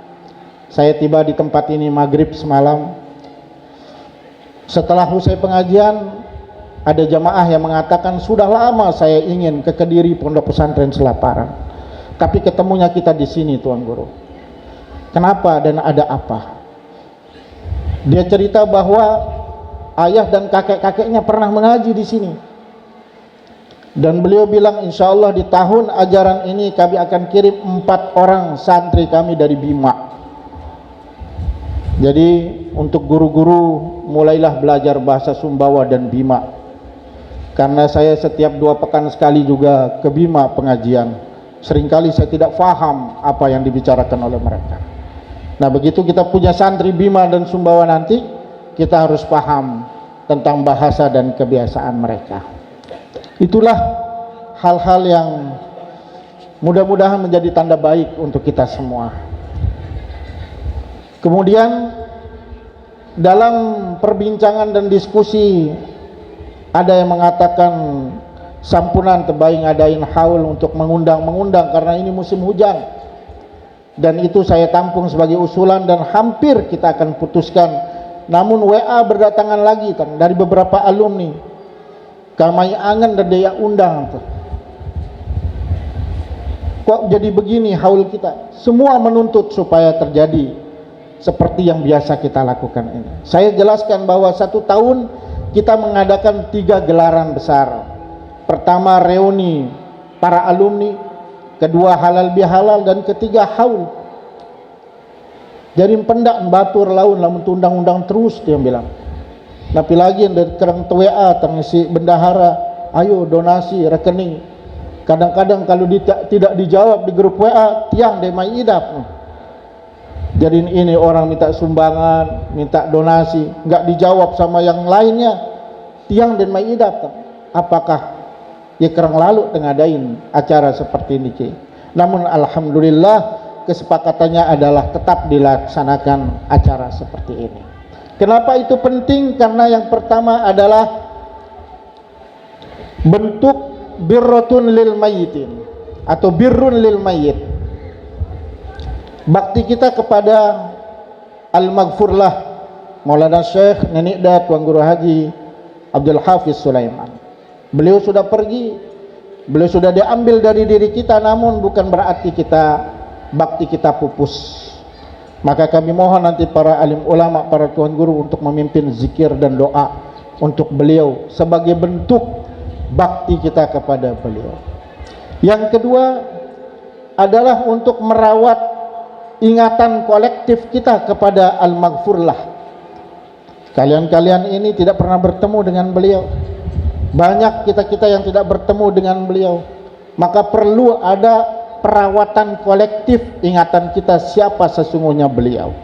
Saya tiba di tempat ini maghrib semalam. Setelah usai pengajian, ada jamaah yang mengatakan, sudah lama saya ingin ke Kediri Pondok Pesantren Selaparang, tapi ketemunya kita di sini Tuan Guru. Kenapa dan ada apa? Dia cerita bahwa ayah dan kakek-kakeknya pernah mengaji di sini. Dan beliau bilang, insya Allah di tahun ajaran ini kami akan kirim 4 orang santri kami dari Bima. Jadi untuk guru-guru mulailah belajar bahasa Sumbawa dan Bima. Karena saya setiap 2 pekan sekali juga ke Bima pengajian. Seringkali saya tidak paham apa yang dibicarakan oleh mereka. Nah, begitu kita punya santri Bima dan Sumbawa nanti, kita harus paham tentang bahasa dan kebiasaan mereka. Itulah hal-hal yang mudah-mudahan menjadi tanda baik untuk kita semua. Kemudian dalam perbincangan dan diskusi, ada yang mengatakan sampunan terbaik ngadain haul untuk mengundang karena ini musim hujan. Dan itu saya tampung sebagai usulan dan hampir kita akan putuskan. Namun WA berdatangan lagi dari beberapa alumni. Kamai angan dan daya undang. Kok jadi begini haul kita? Semua menuntut supaya terjadi seperti yang biasa kita lakukan ini. Saya jelaskan bahwa 1 tahun kita mengadakan 3 gelaran besar. Pertama reuni para alumni, kedua halal bihalal, dan ketiga haul. Jadi pendak batur laun lamun undang-undang terus dia bilang. Tapi lagi dari kerang WA tangisi bendahara, ayo donasi rekening. Kadang-kadang kalau tidak dijawab di grup WA, tiang demai idap. Jadi ini orang minta sumbangan, minta donasi, nggak dijawab sama yang lainnya, tiang dan mai idap. Apakah ya kerang lalu ngadain acara seperti ini, Ci? Namun alhamdulillah kesepakatannya adalah tetap dilaksanakan acara seperti ini. Kenapa itu penting? Karena yang pertama adalah bentuk birrotun lil mayyitin atau birrun lil mayyit, bakti kita kepada al-maghfurlah Maulana Syekh Nenek Da Tuan Guru Haji Abdul Hafiz Sulaiman. Beliau sudah pergi, beliau sudah diambil dari diri kita, namun bukan berarti bakti kita pupus. Maka kami mohon nanti para alim ulama, para tuan guru untuk memimpin zikir dan doa untuk beliau sebagai bentuk bakti kita kepada beliau. Yang kedua adalah untuk merawat ingatan kolektif kita kepada Al-Maghfurlah. Kalian-kalian ini tidak pernah bertemu dengan beliau. Banyak kita-kita yang tidak bertemu dengan beliau. Maka perlu ada perawatan kolektif ingatan kita siapa sesungguhnya beliau.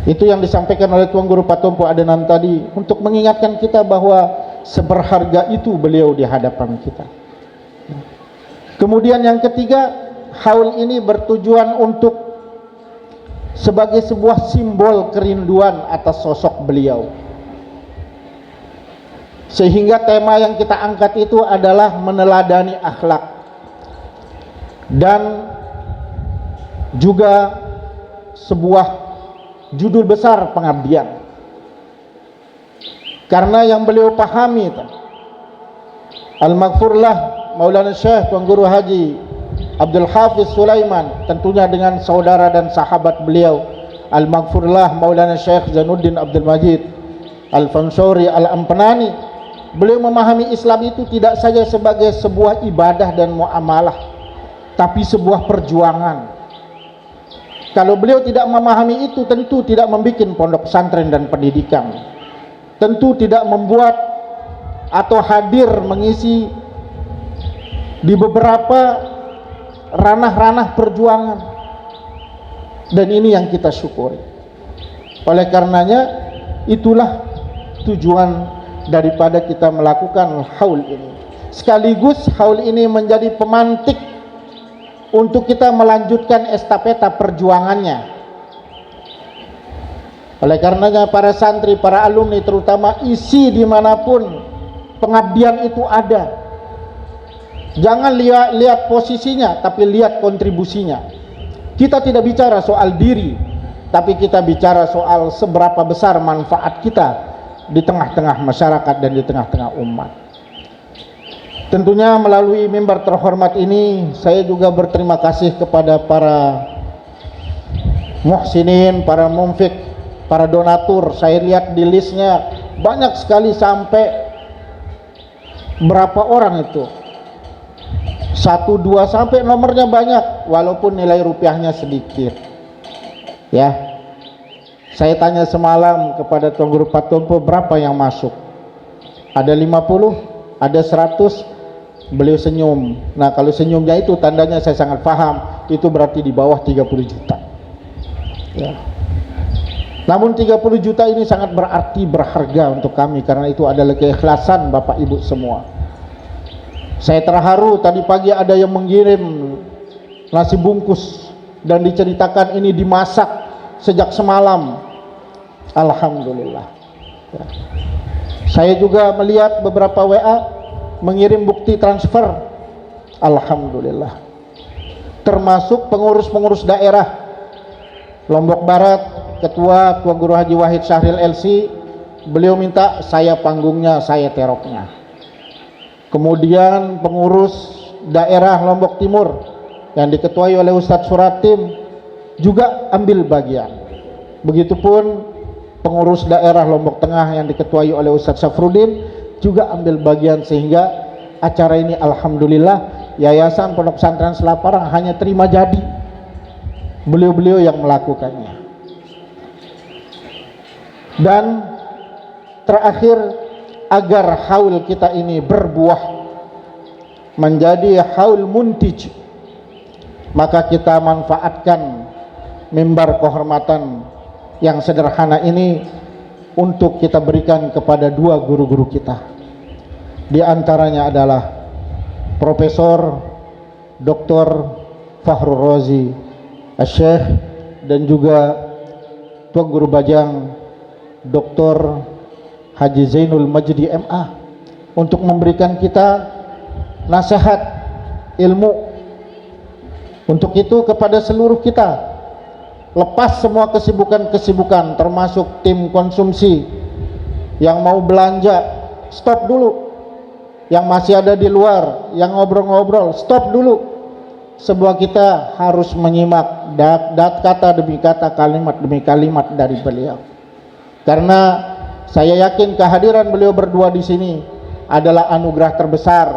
Itu yang disampaikan oleh Tuan Guru Patompo Adenan tadi, untuk mengingatkan kita bahwa seberharga itu beliau di hadapan kita. Kemudian yang ketiga, haul ini bertujuan untuk sebagai sebuah simbol kerinduan atas sosok beliau. Sehingga tema yang kita angkat itu adalah meneladani akhlak dan juga sebuah judul besar pengabdian. Karena yang beliau pahami itu Al-Maghfurlah Maulana Syekh Tuan Guru Haji Abdul Hafiz Sulaiman, tentunya dengan saudara dan sahabat beliau Al-Maghfurlah Maulana Syekh Zainuddin Abdul Majid Al-Fansuri Al-Ampanani. Beliau memahami Islam itu tidak saja sebagai sebuah ibadah dan muamalah, tapi sebuah perjuangan. Kalau beliau tidak memahami itu, tentu tidak membuat pondok pesantren dan pendidikan, tentu tidak membuat atau hadir mengisi di beberapa ranah-ranah perjuangan. Dan ini yang kita syukuri. Oleh karenanya itulah tujuan daripada kita melakukan haul ini. Sekaligus haul ini menjadi pemantik untuk kita melanjutkan estafeta perjuangannya. Oleh karenanya para santri, para alumni terutama, isi dimanapun pengabdian itu ada. Jangan lihat posisinya, tapi lihat kontribusinya. Kita tidak bicara soal diri, tapi kita bicara soal seberapa besar manfaat kita di tengah-tengah masyarakat dan di tengah-tengah umat. Tentunya melalui mimbar terhormat ini, saya juga berterima kasih kepada para muhsinin, para mumfik, para donatur. Saya lihat di listnya banyak sekali, sampai berapa orang itu, 1, 2 sampai nomornya banyak, walaupun nilai rupiahnya sedikit. Ya, saya tanya semalam kepada Tuan Guru Patompo berapa yang masuk, ada 50, ada 100. Beliau senyum. Nah, kalau senyumnya itu tandanya saya sangat paham, itu berarti di bawah 30 juta. Ya. Namun 30 juta ini sangat berarti, berharga untuk kami, karena itu adalah keikhlasan Bapak Ibu semua. Saya terharu, tadi pagi ada yang mengirim nasi bungkus dan diceritakan ini dimasak sejak semalam. Alhamdulillah. Ya. Saya juga melihat beberapa WA mengirim bukti transfer. Alhamdulillah. Termasuk pengurus-pengurus daerah Lombok Barat, Ketua Tuan Guru Haji Wahid Syahril LC, beliau minta saya panggungnya, saya teroknya. Kemudian pengurus daerah Lombok Timur yang diketuai oleh Ustadz Suratim juga ambil bagian. Begitupun pengurus daerah Lombok Tengah yang diketuai oleh Ustadz Syafruddin juga ambil bagian, sehingga acara ini alhamdulillah Yayasan Pondok Pesantren Selaparang hanya terima jadi. Beliau-beliau yang melakukannya. Dan terakhir, agar haul kita ini berbuah menjadi haul muntij, maka kita manfaatkan mimbar kehormatan yang sederhana ini untuk kita berikan kepada dua guru-guru kita. Di antaranya adalah Profesor Dr. Fakhrul Razi Asy-Syaikh dan juga Tuan Guru Bajang Dr. Haji Zainul Majdi MA untuk memberikan kita nasihat ilmu. Untuk itu kepada seluruh kita, lepas semua kesibukan-kesibukan termasuk tim konsumsi yang mau belanja, stop dulu. Yang masih ada di luar, yang ngobrol-ngobrol, stop dulu. Sebuah kita harus menyimak kata demi kata, kalimat demi kalimat dari beliau. Karena saya yakin kehadiran beliau berdua di sini adalah anugerah terbesar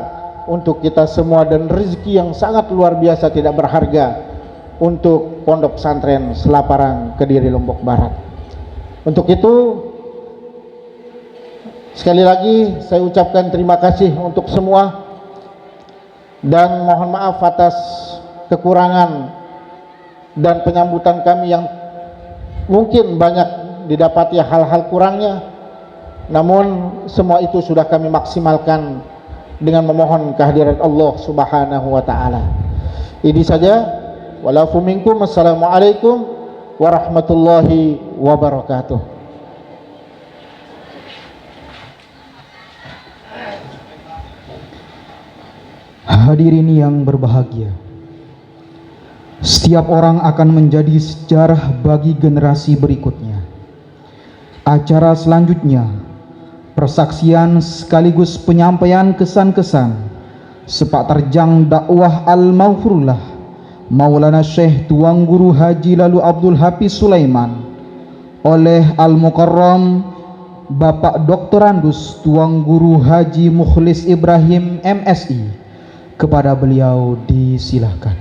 untuk kita semua dan rezeki yang sangat luar biasa tidak berharga untuk Pondok Pesantren Selaparang Kediri Lombok Barat. Untuk itu sekali lagi saya ucapkan terima kasih untuk semua dan mohon maaf atas kekurangan dan penyambutan kami yang mungkin banyak didapati hal-hal kurangnya, namun semua itu sudah kami maksimalkan dengan memohon kehadiran Allah Subhanahu wa taala. Ini saja, walafu minkum, assalamualaikum warahmatullahi wabarakatuh. Hadirin yang berbahagia, setiap orang akan menjadi sejarah bagi generasi berikutnya. Acara selanjutnya, persaksian sekaligus penyampaian kesan-kesan sepak terjang dakwah Al-Maghfurullah Maulana Syekh Tuan Guru Haji Lalu Abdul Hafiz Sulaiman oleh Al-Mukarram Bapak Dr. Andus Tuan Guru Haji Mukhlis Ibrahim MSI. Kepada beliau disilahkan.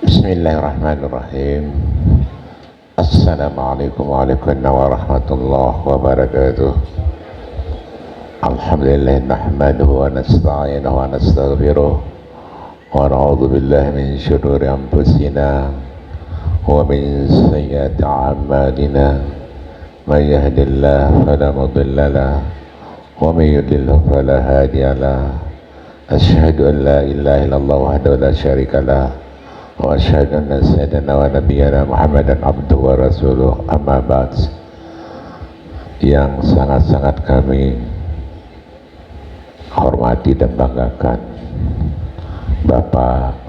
Bismillahirrahmanirrahim. Assalamualaikum warahmatullahi wabarakatuh. Alhamdulillah nahmaduhu wa nasta'inuhu wa nastaghfiruh wa na'udzu billahi min syururi anfusina wa min sayyiati a'malina. May yahdihillahu fala mudilla lahu wa may yudlil fala hadiya lahu. Asyhadu an la ilaha illallah wahdahu la syarika lah wa asyhadu anna sayyidana wa nabiyyana Muhammadan abduhu wa rasuluh, amma ba'd. Yang sangat-sangat kami hormati dan banggakan Bapak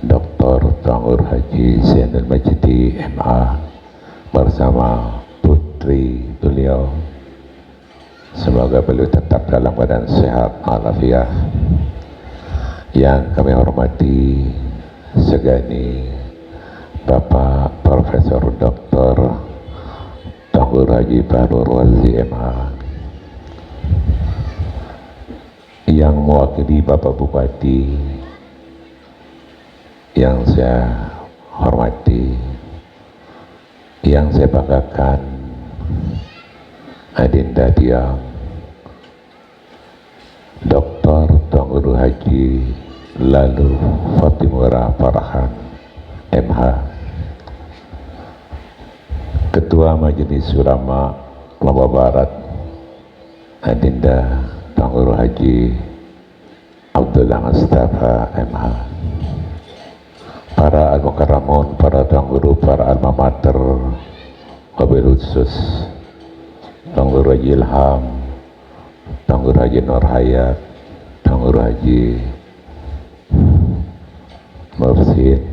Dr. Tuan Guru Haji Zainul Majdi MA bersama putri beliau. Semoga beliau tetap dalam keadaan sehat walafiat. Yang kami hormati segani Bapak Profesor Dr. Tuan Guru Haji Fakhrul Razi MA, yang mewakili Bapak Bupati yang saya hormati, yang saya banggakan, Adinda Diang Dr. Tuan Guru Haji Lalu Fatimura Farhan MH, Ketua Majelis Ulama Lombok Barat Adinda Tuan Guru Haji Abdullah Mustafa MH, para al-mukarramun, para Tuan Guru, para alma mater, wabil khusus Tuan Guru Haji Ilham, Tuan Guru Haji Nur Hayat, Tuan Guru Haji Mursid,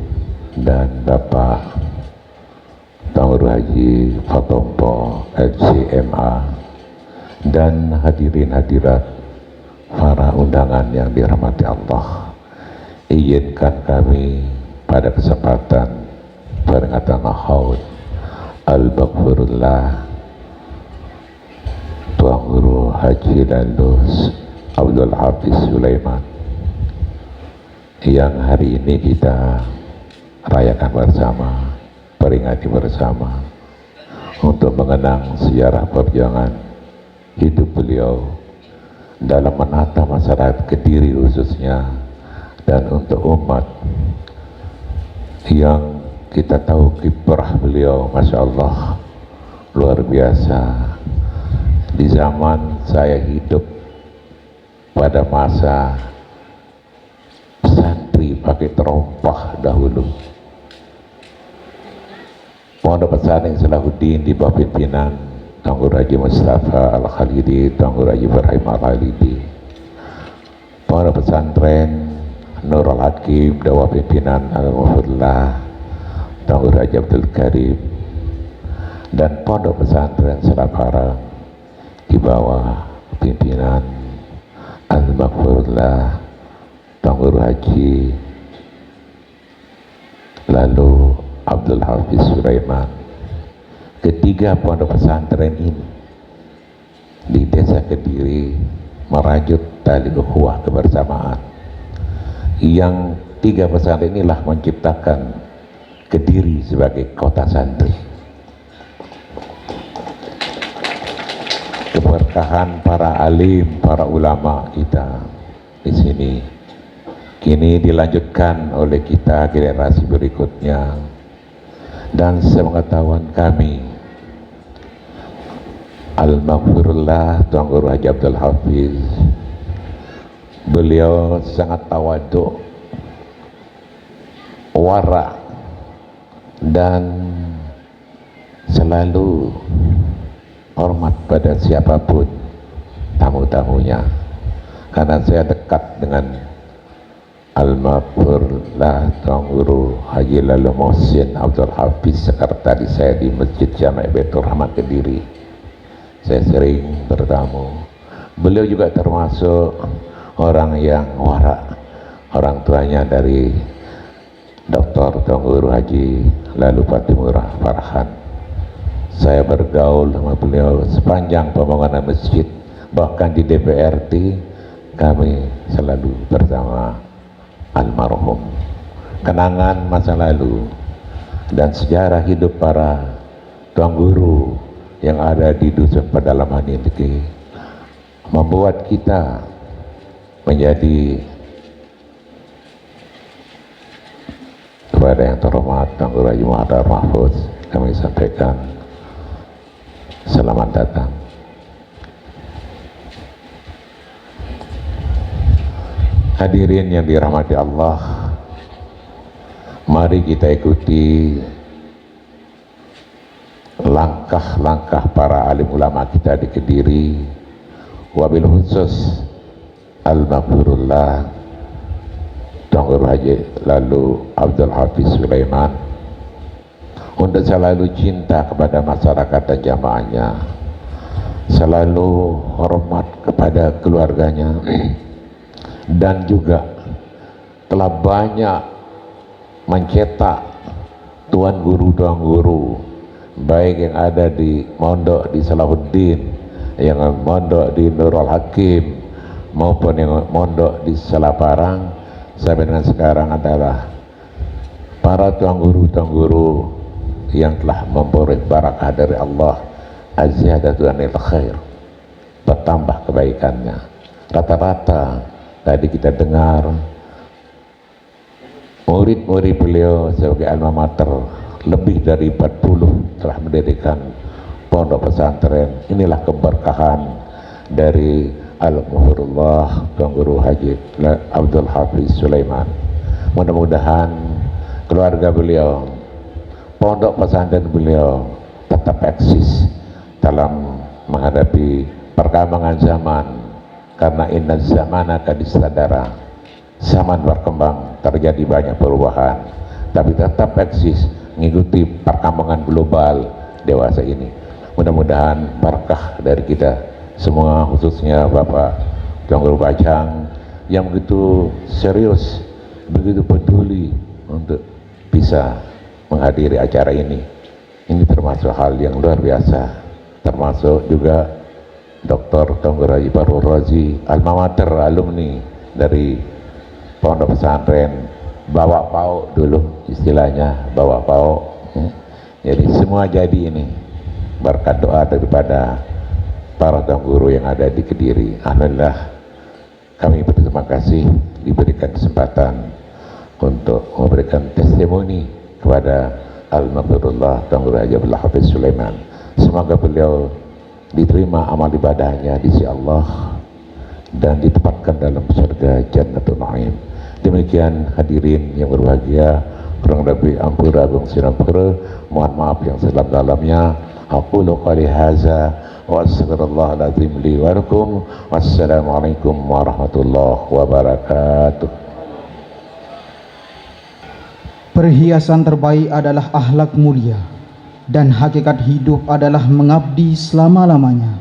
dan Bapak Tuan Guru Haji Fatompo LCMA, dan hadirin hadirat para undangan yang dirahmati Allah. Izinkan kami pada kesempatan peringatan Maulid Al-Maghfurullah Tuan Guru Haji Lalu Abdul Hafiz Sulaiman yang hari ini kita rayakan bersama, peringati bersama untuk mengenang sejarah perjuangan hidup beliau dalam menata masyarakat Kediri khususnya, dan untuk umat yang kita tahu kiprah beliau, Masya Allah, luar biasa. Di zaman saya hidup pada masa santri pakai terompah dahulu, Pondok Pesantren Salahuddin di bawah pimpinan Tuan Guru Haji Mustafa Al-Khalidi, Tuan Guru Haji Ibrahim Al-Khalidi. Pondok Pesantren Nurul Hakim di bawah pimpinan Al-Muhfirullah Tuan Guru Haji Abdul Karim, dan Pondok Pesantren Selaparang di bawah pimpinan Al-Maghfurullah Tuan Guru Haji lalu Abdul Hafiz Sulaiman. Ketiga pondok pesantren ini di desa Kediri merajut tali ukhuwah kebersamaan. Yang tiga pesantren inilah menciptakan Kediri sebagai kota santri. Keberkahan para alim, para ulama kita di sini kini dilanjutkan oleh kita generasi berikutnya, dan sepengetahuan kami Al-Maghfirullah Tuan Guru Haji Abdul Hafiz, beliau sangat tawaduk, wara, dan selalu hormat pada siapapun tamu-tamunya. Karena saya dekat dengan Al-Maghfirullah Tuan Guru Haji Lalu Mohsin Abdul Hafiz, sekretaris saya di Masjid Jami' Baitur Rahman Kediri. Saya sering bertamu. Beliau juga termasuk orang yang wara. Orang tuanya dari Dr. Tuan Guru Haji Lalu Fatimurah Farhan. Saya bergaul sama beliau sepanjang pembangunan masjid, bahkan di DPRT kami selalu bersama almarhum. Kenangan masa lalu dan sejarah hidup para tuan guru yang ada di dusun pedalaman ini membuat kita menjadi, kepada yang terhormat Tuan Guru Haji Muhammad Mahfuz kami sampaikan selamat datang. Hadirin yang dirahmati Allah, mari kita ikuti langkah-langkah para alim ulama kita di Kediri, wabil khusus Al-Maghfirullah Tuan Guru Haji Lalu Abdul Hafiz Sulaiman, untuk selalu cinta kepada masyarakat dan jamaahnya, selalu hormat kepada keluarganya, dan juga telah banyak mencetak tuan guru, baik yang ada di mondok di Salahuddin, yang mondok di Nurul Hakim, maupun yang mondok di Selaparang sampai dengan sekarang adalah para tuan guru yang telah memperoleh barakah dari Allah, az-ziyadatu anil khair, bertambah kebaikannya. Rata-rata tadi kita dengar murid-murid beliau sebagai alma mater lebih dari 40 telah mendirikan pondok pesantren. Inilah keberkahan dari Al-Muhfirullah Tuan Guru Haji Abdul Hafiz Sulaiman. Mudah-mudahan keluarga beliau, pondok pesantren beliau tetap eksis dalam menghadapi perkembangan zaman, karena inna zamana kad istadara, zaman berkembang, terjadi banyak perubahan, tapi tetap eksis mengikuti perkembangan global dewasa ini. Mudah-mudahan berkah dari kita semua, khususnya Bapak Tuan Guru Bajang yang begitu serius, begitu peduli untuk bisa menghadiri acara ini. Ini termasuk hal yang luar biasa, termasuk juga Dr. Tuan Guru Haji Farul Razi, alma mater, alumni dari pondok pesantren, bawa pauk dulu istilahnya, bawa pauk. Jadi semua jadi ini berkat doa daripada para tuan guru yang ada di Kediri. Alhamdulillah kami berterima kasih diberikan kesempatan untuk memberikan testimoni kepada Al-Maghfirullah Tuan Guru Haji Abdul Hafiz Sulaiman. Semoga beliau diterima amal ibadahnya di sisi Allah dan ditempatkan dalam surga Jannatul Na'im. Demikian hadirin yang berbahagia, kurang lebih ampura agung sinampura, mohon maaf yang sedalam-dalamnya. Aqulu qali hadza wa astaghfirullahaladzim li wa lakum. Wassalamualaikum warahmatullahi wabarakatuh. Perhiasan terbaik adalah akhlak mulia, dan hakikat hidup adalah mengabdi selama-lamanya.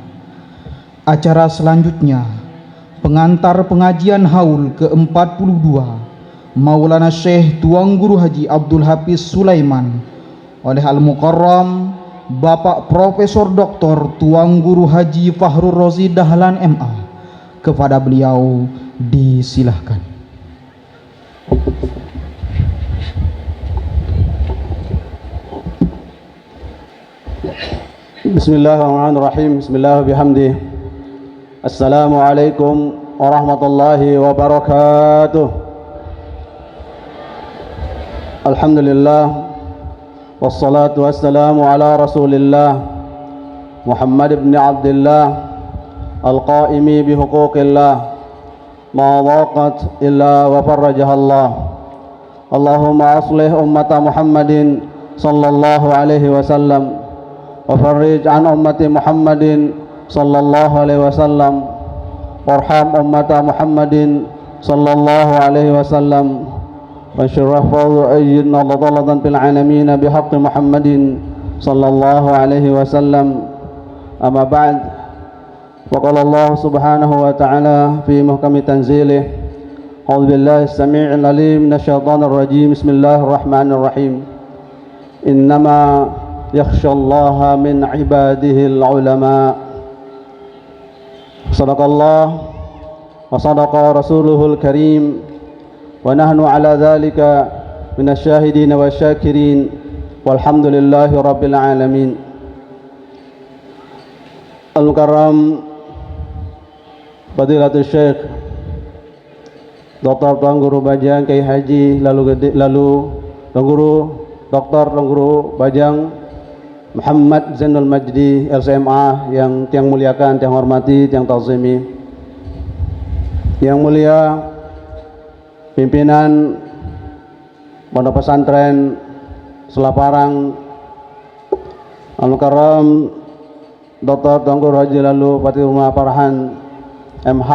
Acara selanjutnya, pengantar pengajian haul ke-42 Maulana Syekh Tuan Guru Haji Abdul Hafiz Sulaiman oleh Al-Mukarram Bapak Profesor Dr. Tuan Guru Haji Fahrul Razi Dahlan MA. Kepada beliau disilahkan. Bismillahirrahmanirrahim. Bismillah bihamdi. Assalamualaikum warahmatullahi wabarakatuh. Alhamdulillah, wassalatu wassalamu ala rasulillah Muhammad ibn Abdullah al-qaimi bihuquqillah ma dhaqat illa wa farrajaha Allah. Allahumma aslih ummata Muhammadin sallallahu alaihi wasallam wa farrij an ummati Muhammadin sallallahu alaihi wasallam warham ummata Muhammadin sallallahu alaihi wasallam wa syarrafu ayyidna ladallatan fil alamin bihaqqi Muhammadin sallallahu alaihi wasallam. Amma ba'd, wa qala Allah subhanahu wa ta'ala fi muhkami tanzilih, a'udzu billahi as-sami'il alim minasyaitonir rajim. Bismillahirrahmanirrahim. Innama yakhshallaha min ibadihil ulama. Sadaqallah wa sadaqa rasuluhul karim wa nahnu ala dhalika minasyahidin wa syakirin walhamdulillahi rabbil alamin. Al-Mukarram Fadilatul Syekh Dr. Tuan Guru Bajang Kiai Haji Tuan Guru Dr. Tuan Guru Bajang Muhammad Zainul Majdi LCMA yang tiang muliakan, tiang hormati, tiang ta'zimi. Yang mulia pimpinan Pondok Pesantren Selaparang, Al-Mukarram Dr. Tuan Guru Haji Lalu Fatimah Farhan MH,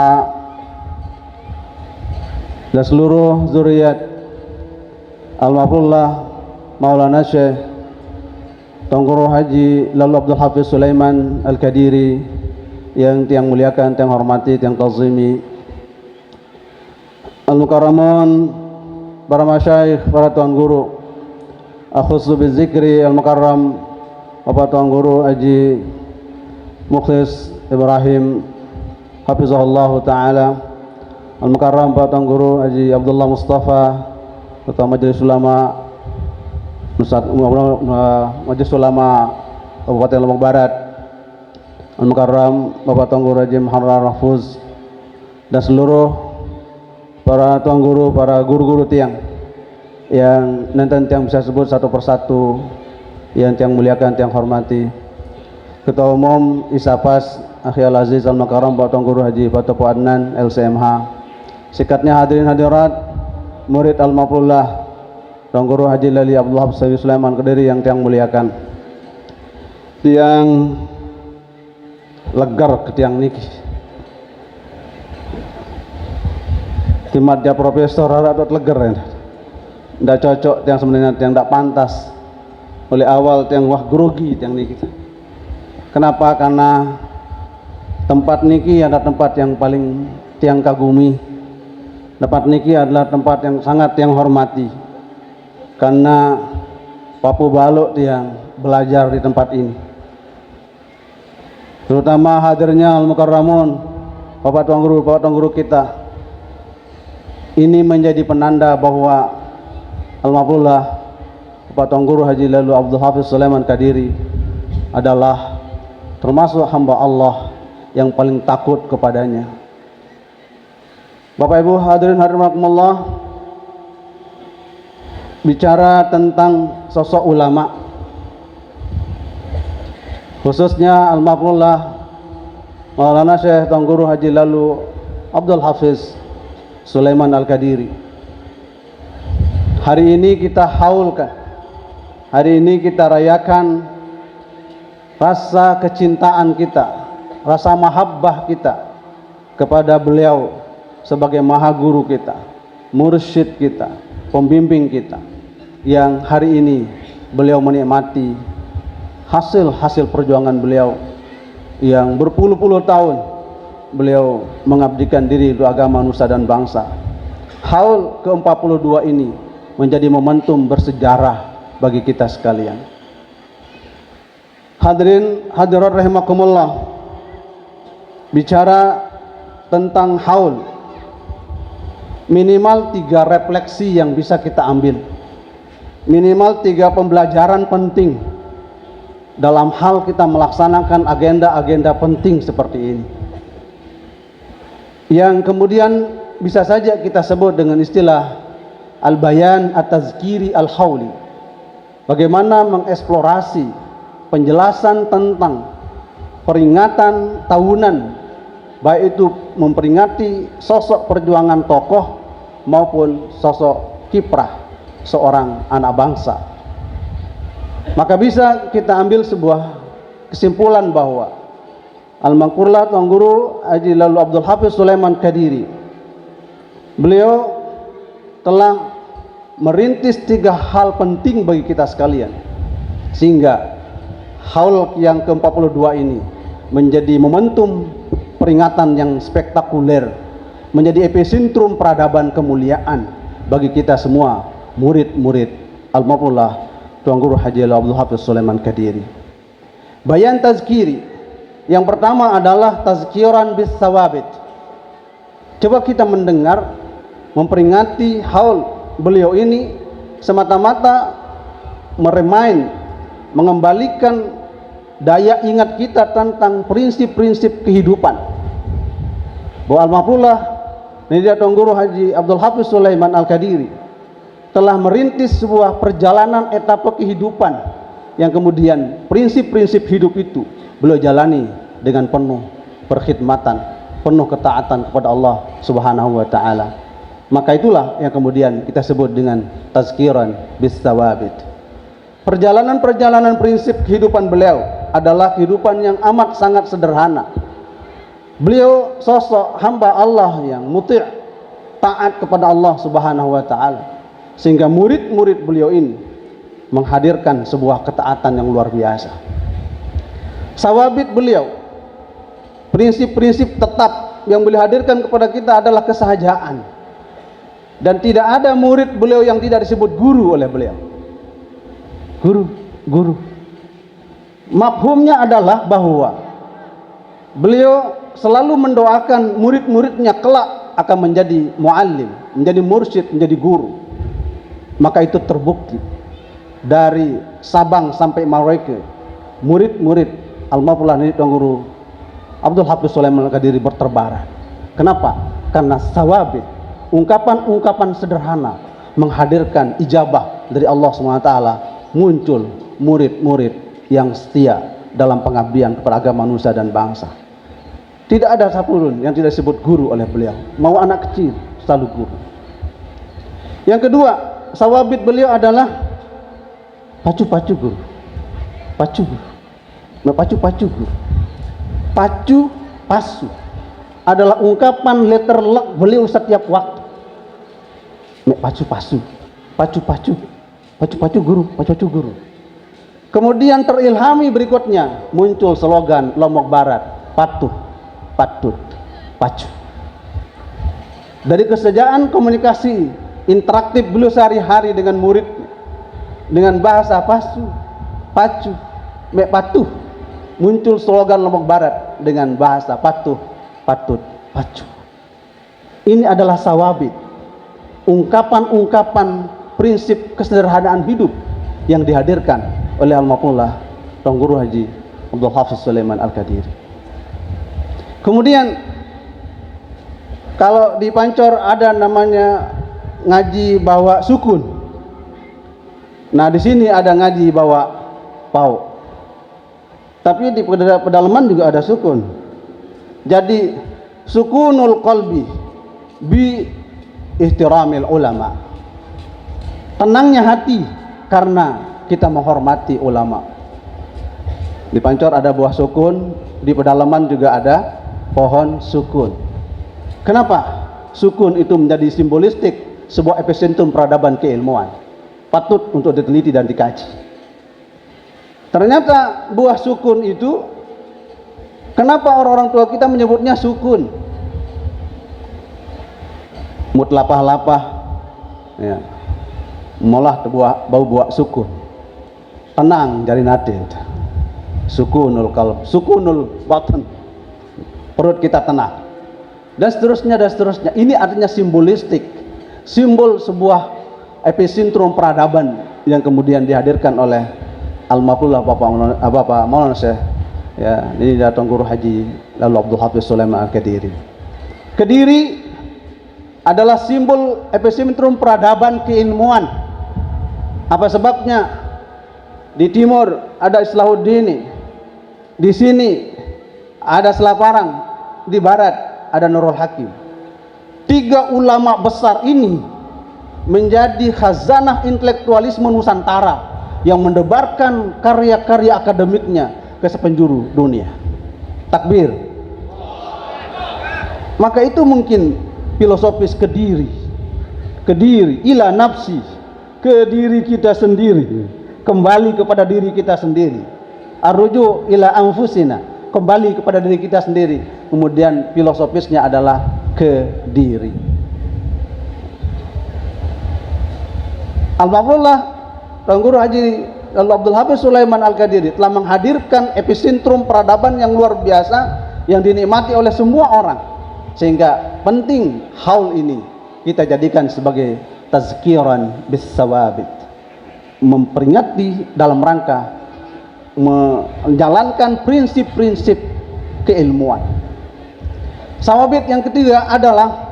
dan seluruh zuriat Al-Mafullah Maulana Syekh Tuan Guru Haji Lalu Abdul Hafiz Sulaiman Al-Kadiri yang tiang muliakan, tiang hormati, tiang ta'zimi. Al-Mukarramun, para masyayikh, para tuan guru, akhussu bizikri Al-Mukarram Bapak Tuan Guru Haji Mukhlis Ibrahim hafizahullah ta'ala, Al-Mukarram Bapak Tuan Guru Haji Abdullah Mustafa Ketua Majelis Ulama Majelis Ulama Kabupaten Lombok Barat, Al-Mukarram Bapak Tuan Guru Haji Muharrar Mahfuz, dan seluruh para tuan guru, para guru-guru tiang yang nanti tiang bisa sebut satu persatu, yang tiang muliakan, tiang hormati. Ketua Umum Isapas Akhil Aziz Al-Mukarram Bapak Tuan Guru Haji Fatopo Adnan LCMH, sikatnya hadirin hadirat, murid Al-Mafullah Tuan Guru Haji Lali Abdul Hafiz Sulaiman Kediri yang tiang muliakan, tiang legar ke tiang niki timat dia profesor harap legar ya, tidak cocok tiang sebenarnya, tiang tidak pantas oleh awal tiang wah grogi tiang niki. Kenapa? Karena tempat niki adalah tempat yang paling tiang kagumi, tempat niki adalah tempat yang sangat tiang hormati, karena Papu Balok tiang belajar di tempat ini, terutama hadirnya Al-Mukarramun Bapak Tuan Guru kita. Ini menjadi penanda bahwa Al-Mafullah Bapak Tuan Guru Haji Lalu Abdul Hafiz Sulaiman Kadiri adalah termasuk hamba Allah yang paling takut kepadanya. Bapak Ibu hadirin hadirat rahimakumullah, bicara tentang sosok ulama, khususnya Al-Mafrullah Maulana Syekh Tuan Guru Haji Lalu Abdul Hafiz Sulaiman Al-Qadiri. Hari ini kita haulkan, hari ini kita rayakan rasa kecintaan kita, rasa mahabbah kita kepada beliau sebagai maha guru kita, mursyid kita, pembimbing kita, yang hari ini beliau menikmati hasil-hasil perjuangan beliau yang berpuluh-puluh tahun beliau mengabdikan diri untuk agama nusa dan bangsa. Haul ke-42 ini menjadi momentum bersejarah bagi kita sekalian. Hadirin hadirat rahimakumullah, bicara tentang haul, minimal 3 refleksi yang bisa kita ambil, minimal 3 pembelajaran penting dalam hal kita melaksanakan agenda-agenda penting seperti ini, yang kemudian bisa saja kita sebut dengan istilah al-bayan at-tazkiri al-hauli. Bagaimana mengeksplorasi penjelasan tentang peringatan tahunan, baik itu memperingati sosok perjuangan tokoh maupun sosok kiprah seorang anak bangsa. Maka bisa kita ambil sebuah kesimpulan bahwa Al-Mafrullah Tuan Guru Haji Lalu Abdul Hafiz Sulaiman Qadiri, beliau telah merintis 3 hal penting bagi kita sekalian, sehingga haul yang ke-42 ini menjadi momentum peringatan yang spektakuler, menjadi epicentrum peradaban kemuliaan bagi kita semua murid-murid Al-Mafrullah Tuan Guru Haji Lalu Abdul Hafiz Sulaiman Qadiri. Bayan tazkiri yang pertama adalah tazkiran bis sawabit. Coba kita mendengar, memperingati haul beliau ini semata-mata meremind, mengembalikan daya ingat kita tentang prinsip-prinsip kehidupan. Bahwa Al-Mafrullah Nidya Tuan Guru Haji Abdul Hafiz Sulaiman Al-Qadiri telah merintis sebuah perjalanan etapa kehidupan yang kemudian prinsip-prinsip hidup itu beliau jalani dengan penuh perkhidmatan, penuh ketaatan kepada Allah Subhanahu wa taala. Maka itulah yang kemudian kita sebut dengan tazkiran bis sawabit. Perjalanan-perjalanan prinsip kehidupan beliau adalah kehidupan yang amat sangat sederhana. Beliau sosok hamba Allah yang muti', taat kepada Allah Subhanahu wa taala, sehingga murid-murid beliau ini menghadirkan sebuah ketaatan yang luar biasa. Sawabit beliau, prinsip-prinsip tetap yang beliau hadirkan kepada kita adalah kesahajaan. Dan tidak ada murid beliau yang tidak disebut guru oleh beliau. Guru. Mafhumnya adalah bahwa beliau selalu mendoakan murid-muridnya kelak akan menjadi muallim, menjadi mursyid, menjadi guru. Maka itu terbukti dari Sabang sampai Merauke, murid-murid Al-Mafrullah Tuan Guru Abdul Hafiz Sulaiman Al-Qadiri berterbaran. Kenapa? Karena sawabit, ungkapan-ungkapan sederhana menghadirkan ijabah dari Allah SWT, muncul murid-murid yang setia dalam pengabdian kepada agama nusa dan bangsa. Tidak ada satupun yang tidak disebut guru oleh beliau, mau anak kecil selalu guru. Yang kedua, sawabit beliau adalah pacu-pacu guru. Pacu guru. Pacu pasu adalah ungkapan letter luck beliau setiap waktu. Pacu-pacu guru. Kemudian terilhami berikutnya muncul slogan Lombok Barat, patut, pacu. Dari kesejahteraan komunikasi interaktif beliau sehari-hari dengan murid dengan bahasa pacu, patuh, muncul slogan Lombok Barat dengan bahasa patut, pacu. Ini adalah sawabit, ungkapan-ungkapan prinsip kesederhanaan hidup yang dihadirkan oleh Al-Mafrullah Tuan Guru Haji Abdul Hafiz Sulaiman Al-Qadiri. Kemudian kalau di Pancor ada namanya ngaji bawa sukun. Nah, di sini ada ngaji bawa pau. Tapi di pedalaman juga ada sukun. Jadi sukunul qalbi bi ihtiramil ulama. Tenangnya hati karena kita menghormati ulama. Di Pancor ada buah sukun, di pedalaman juga ada pohon sukun. Kenapa? Sukun itu menjadi simbolistik sebuah epicentrum peradaban keilmuan. Patut untuk diteliti dan dikaji. Ternyata buah sukun itu, kenapa orang-orang tua kita menyebutnya sukun? Mutlapah-lapah, ya. Molah bau buah sukun. Tenang jari nade. Sukunul qalb, sukunul batan. Perut kita tenang. Dan seterusnya dan seterusnya. Ini artinya simbolistik, simbol sebuah epicentrum peradaban yang kemudian dihadirkan oleh Al-Mafullah Bapak Maulana Syekh, ya, ini datang guru haji lalu Abdul Hafiz Sulaiman Al-Qadiri. Kediri adalah simbol epicentrum peradaban keilmuan. Apa sebabnya? Di timur ada Islahuddin, di sini ada Selaparang, di barat ada Nurul Hakim. Tiga ulama besar ini menjadi khazanah intelektualisme Nusantara yang mendebarkan karya-karya akademiknya ke sepenjuru dunia. Takbir. Maka itu mungkin filosofis kediri ila nafsi, ke diri kita sendiri, kembali kepada diri kita sendiri. Arruju ila anfusina, kembali kepada diri kita sendiri. Kemudian filosofisnya adalah ke diri. Alhamdulillah, Tuan Guru Haji Abdul Hafiz Sulaiman Al-Qadiri telah menghadirkan epicentrum peradaban yang luar biasa yang dinikmati oleh semua orang, sehingga penting haul ini kita jadikan sebagai tazkiran bis sawabit, memperingati dalam rangka menjalankan prinsip-prinsip keilmuan. Sawabit yang ketiga adalah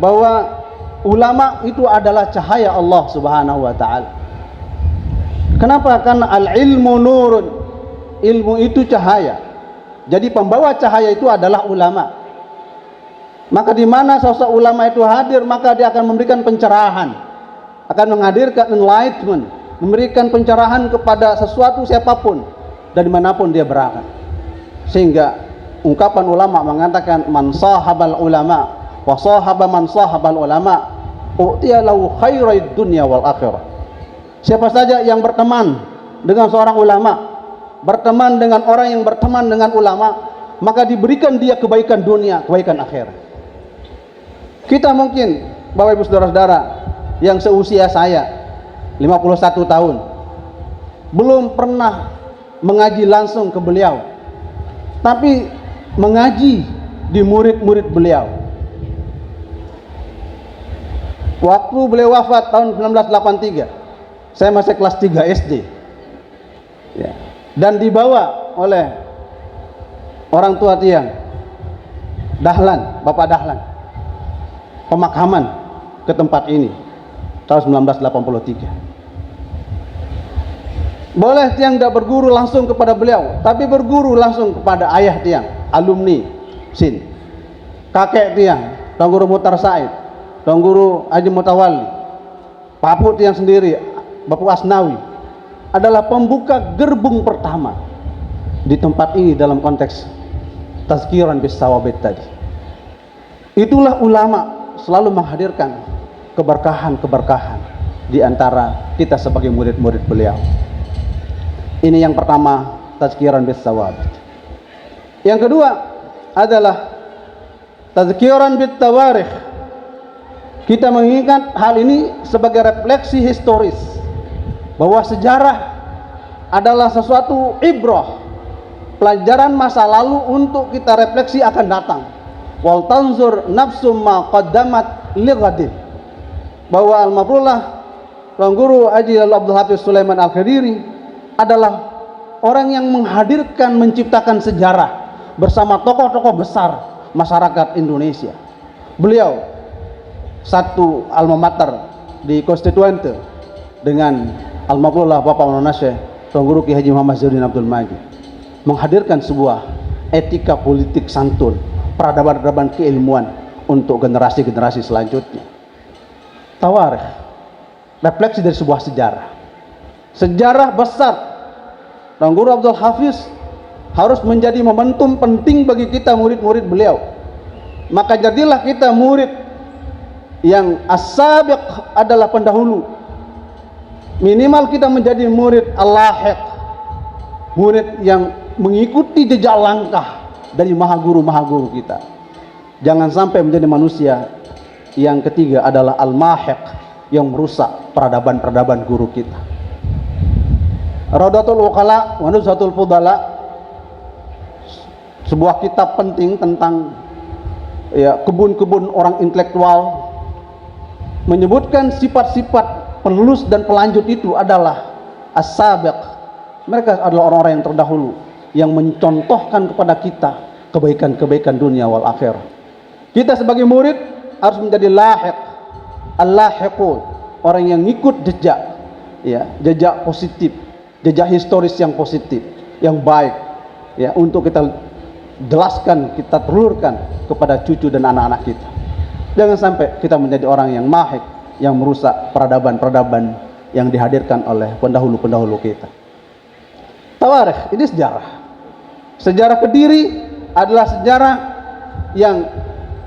bahwa ulama itu adalah cahaya Allah Subhanahu wa taala. Kenapa? Karena al-ilmu nurun, ilmu itu cahaya. Jadi pembawa cahaya itu adalah ulama. Maka di mana sosok ulama itu hadir, maka dia akan memberikan pencerahan, akan menghadirkan enlightenment, memberikan pencerahan kepada sesuatu siapapun dari manapun dia berada. Sehingga ungkapan ulama mengatakan man sahabal ulama wa sahaba man sahabal ulama u'tiya lahu khairid dunya wal akhirah. Siapa saja yang berteman dengan seorang ulama, berteman dengan orang yang berteman dengan ulama, maka diberikan dia kebaikan dunia, kebaikan akhirat. Kita mungkin Bapak Ibu Saudara-saudara yang seusia saya 51 tahun belum pernah mengaji langsung ke beliau, tapi mengaji di murid-murid beliau. Waktu beliau wafat tahun 1983, saya masih kelas 3 SD, ya. Dan dibawa oleh orang tua tiang Dahlan, Bapak Dahlan, pemakaman ke tempat ini tahun 1983. Boleh tiang tidak berguru langsung kepada beliau, tapi berguru langsung kepada ayah tiang, alumni SIN, kakek tiang, Tuan Guru Muhtar Said, Tuan Guru Haji Mutawalli, papu tiang sendiri, Bapak Asnawi, adalah pembuka gerbong pertama di tempat ini dalam konteks tazkiran bis sawabit tadi. Itulah ulama selalu menghadirkan keberkahan-keberkahan di antara kita sebagai murid-murid beliau. Ini yang pertama, tazkiran bis sawabit. Yang kedua adalah tazkiran bit tawarikh. Kita mengingat hal ini sebagai refleksi historis, bahwa sejarah adalah sesuatu ibrah, pelajaran masa lalu untuk kita refleksi akan datang. Wal tanzur nafsum ma qaddamat lighadin. Bahwa Al-Mafullah Tuan Guru Haji Abdul Hafiz Sulaiman Al-Qadiri adalah orang yang menghadirkan, menciptakan sejarah bersama tokoh-tokoh besar masyarakat Indonesia. Beliau satu alma mater di Konstituente dengan Almarhumlah Bapak Maulana Syekh Tuan Guru Kiai Haji Muhammad Zainuddin Abdul Majid menghadirkan sebuah etika politik santun, peradaban-peradaban keilmuan untuk generasi-generasi selanjutnya. Tawarikh, refleksi dari sebuah sejarah besar. Tuan Guru Abdul Hafiz harus menjadi momentum penting bagi kita murid-murid beliau. Maka jadilah kita murid yang as-sabiq adalah pendahulu. Minimal kita menjadi murid al-lahiq, murid yang mengikuti jejak langkah dari maha guru kita. Jangan sampai menjadi manusia yang ketiga adalah al-mahiq, yang merusak peradaban-peradaban guru kita. Raudatul Uqala wa Nuzhatul Fudala, sebuah kitab penting tentang kebun-kebun orang intelektual, menyebutkan sifat-sifat penerus dan pelanjut itu adalah as-sabiq. Mereka adalah orang-orang yang terdahulu yang mencontohkan kepada kita kebaikan-kebaikan dunia wal akhirah. Kita sebagai murid harus menjadi lahiq, al-lahiqun, orang yang ngikut jejak, jejak positif, jejak historis yang positif, yang baik, untuk kita jelaskan, kita telurkan kepada cucu dan anak-anak kita. Jangan sampai kita menjadi orang yang mahik, yang merusak peradaban-peradaban yang dihadirkan oleh pendahulu-pendahulu kita. Tawarikh, ini sejarah. Sejarah Kediri adalah sejarah yang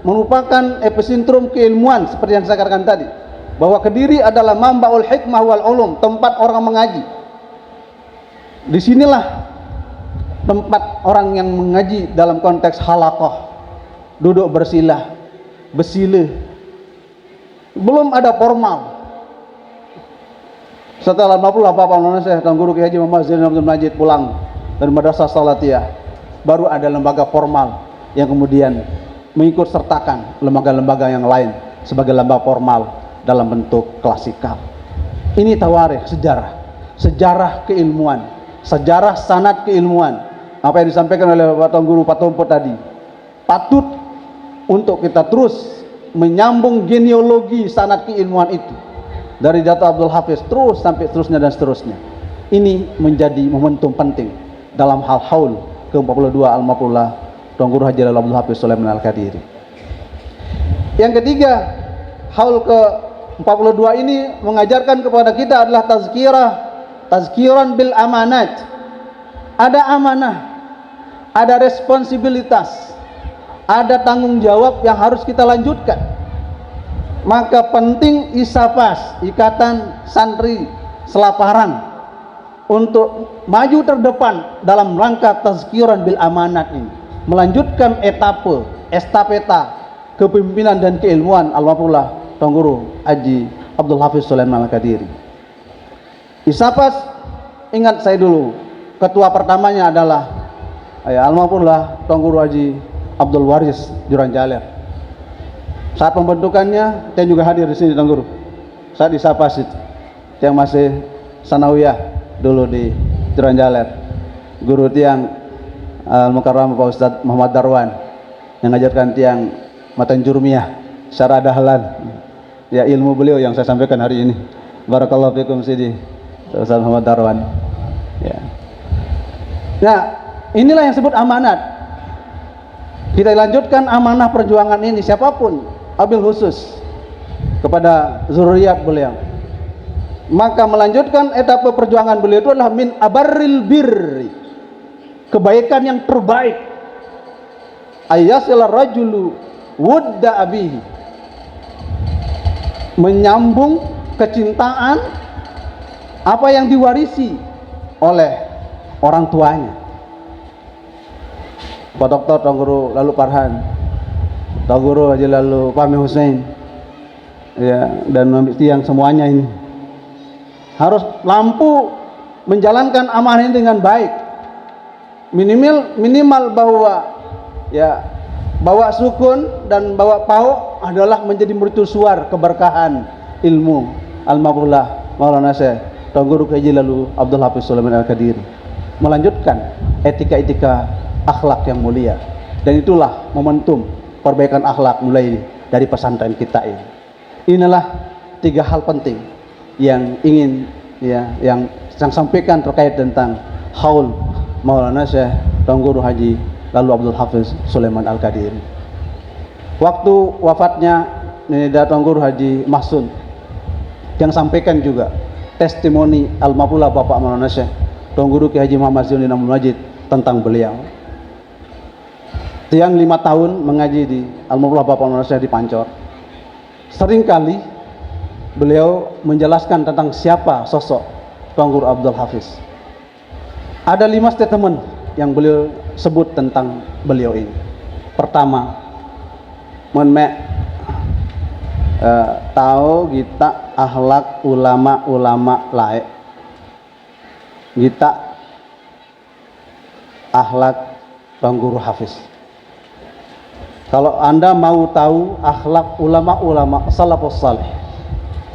merupakan epicentrum keilmuan, seperti yang saya katakan tadi, bahwa Kediri adalah mambaul hikmah wal ulum, tempat orang mengaji. Disinilah tempat orang yang mengaji dalam konteks halaqah, duduk bersilah, bersila. Belum ada formal. Setelah 50 Bapak Maulana Syekh Tuan Guru Kiai Haji Muhammad Zainuddin Abdul Majid pulang dari Madrasah Salatiyah, baru ada lembaga formal yang kemudian mengikut sertakan lembaga-lembaga yang lain sebagai lembaga formal dalam bentuk klasikal. Ini tawarikh, sejarah keilmuan, sejarah sanad keilmuan. Apa yang disampaikan oleh Bapak Tuan Guru Pak Tompo tadi patut untuk kita terus menyambung genealogi sanad keilmuan itu dari data Abdul Hafiz terus sampai seterusnya dan seterusnya. Ini menjadi momentum penting dalam hal haul ke-42 Al-Maqullah Tuan Guru Haji Abdul Hafiz Sulaiman Al-Qadiri. Yang ketiga, haul ke-42 ini mengajarkan kepada kita adalah tazkiran bil amanat. Ada amanah, ada responsibilitas, ada tanggung jawab yang harus kita lanjutkan. Maka penting ISAPAS, Ikatan Santri Selaparan, untuk maju terdepan dalam rangka tazkiran bil amanat ini, melanjutkan estafeta kepemimpinan dan keilmuan almarhumlah Tuan Guru Haji Abdul Hafiz Sulaiman Al-Qadiri. ISAPAS, ingat saya dulu, ketua pertamanya adalah almarhumlah Tuan Guru Haji Abdul Waris Juranjaler. Saat pembentukannya, saya juga hadir di sini Tuan Guru. Saat ISAPAS itu, yang masih sanawiyah dulu di Juranjaler. Guru tiang Al-Mukarram Pak Ustadz Muhammad Darwan yang ngajarkan tiang Matan Jurmiyah secara dahlan. Ya, ilmu beliau yang saya sampaikan hari ini. Barakallahu fikum Sidi Ustadz Muhammad Darwan. Ya. Nah, inilah yang disebut amanat. Kita lanjutkan amanah perjuangan ini, siapapun, wabil khusus kepada zuriyat beliau. Maka melanjutkan etapa perjuangan beliau itu adalah min abarril birri, kebaikan yang terbaik. Ayyasil rajulu wudda abihi, menyambung kecintaan apa yang diwarisi oleh orang tuanya. Pak Dokter Tuan Guru Lalu Parhan, Tuan Guru Haji Lalu Fahmi Hussein, dan tiang semuanya ini harus mampu menjalankan amanah ini dengan baik. Minimal bahwa bawa sukun dan bawa pau adalah menjadi mercusuar keberkahan ilmu al-maqullah Maulana Syekh Tuan Guru Haji Lalu Abdul Hafiz Sulaiman Al-Qadiri, melanjutkan etika-etika akhlak yang mulia. Dan itulah momentum perbaikan akhlak mulai dari pesantren kita ini. Inilah 3 hal penting yang ingin ya yang sampaikan terkait tentang haul Maulana Syekh Tuan Guru Haji Lalu Abdul Hafiz Sulaiman Al-Qadiri. Waktu wafatnya Nida Tuan Guru Haji Mahsun yang sampaikan juga testimoni almarhumah Bapak Maulana Syekh Tuan Guru Ki Haji Muhammad Zainuddin Abdul Majid tentang beliau. Tiang 5 tahun mengaji di almarhumah Bapak Maulana Syekh di Pancor. Seringkali beliau menjelaskan tentang siapa sosok Tuan Guru Abdul Hafiz. Ada 5 statement yang beliau sebut tentang beliau ini. Pertama, tahu kita akhlak ulama lain. Kita akhlak Tuan Guru Hafiz. Kalau Anda mau tahu akhlak ulama salafus salih,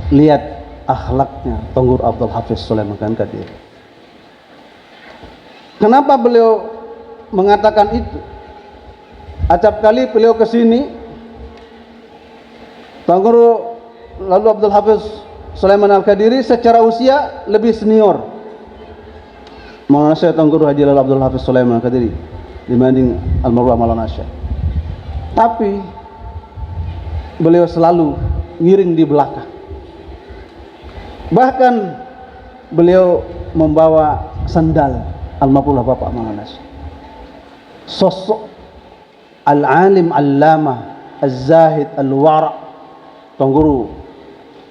lihat akhlaknya Tuan Guru Abdul Hafiz Sulaiman Al-Qadiri. Kenapa beliau mengatakan itu? Acap kali beliau ke sini, Tuan Guru Lalu Abdul Hafiz Sulaiman Al-Qadiri secara usia lebih senior Maulana Syekh Tuan Guru Haji Lalu Abdul Hafiz Sulaiman Al-Qadiri dibanding almarhum Maulana Syekh. Tapi beliau selalu ngiring di belakang. Bahkan beliau membawa sandal almarhum Bapak Maulana Syekh. Sosok al-alim allama az-zahid al-wara' Tuan Guru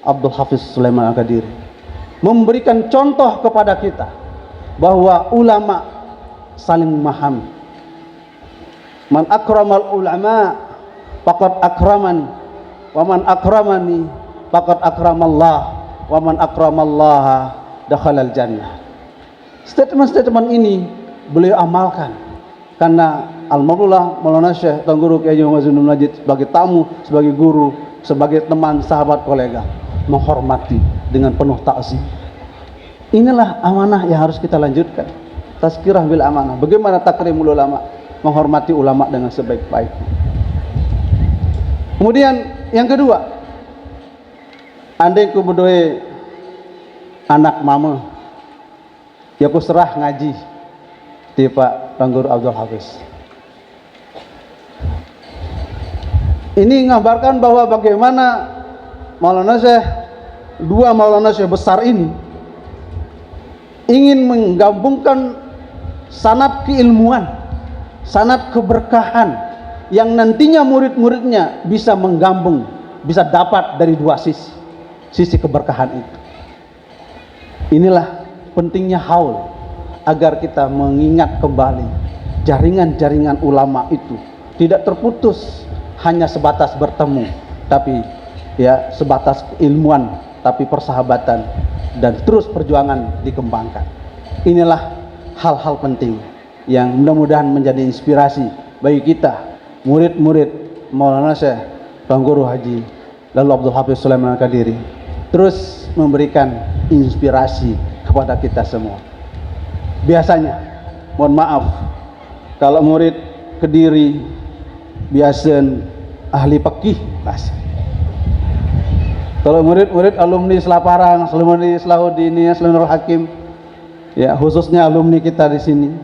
Abdul Hafiz Sulaiman Al-Qadiri memberikan contoh kepada kita bahwa ulama saling memahami. Man akramal ulama faqad akraman, wa man akramani faqad akramallah, wa man akramallaha dakhalal jannah. Statement-statement ini beliau amalkan karena almarhum Maulana Syekh Tuan Guru Ki Haji Muhammad Zainuddin Majid sebagai tamu, sebagai guru, sebagai teman, sahabat, kolega, menghormati dengan penuh ta'zim. Inilah amanah yang harus kita lanjutkan. Tazkirah bil amanah. Bagaimana takrimul ulama, menghormati ulama dengan sebaik-baiknya. Kemudian yang kedua, andai ku berdoa anak mama, ya ku serah ngaji di Pak Tuan Guru Abdul Hafiz. Ini mengabarkan bahwa bagaimana Maulana Syekh, dua Maulana Syekh besar ini ingin menggabungkan sanad keilmuan, sanad keberkahan yang nantinya murid-muridnya bisa menggabung, bisa dapat dari dua sisi keberkahan itu. Inilah pentingnya haul agar kita mengingat kembali jaringan-jaringan ulama itu tidak terputus hanya sebatas bertemu, tapi ya sebatas keilmuan, tapi persahabatan dan terus perjuangan dikembangkan. Inilah hal-hal penting yang mudah-mudahan menjadi inspirasi bagi kita murid-murid Maulana Syekh Tuan Guru Haji Lalu Abdul Hafiz Sulaiman Al-Qadiri, terus memberikan inspirasi kepada kita semua. Biasanya, mohon maaf, kalau murid Kediri biasa ahli fikih bahasa. Kalau murid-murid alumni Selaparang, alumni Salahuddin, alumni Hakim, ya khususnya alumni kita di sini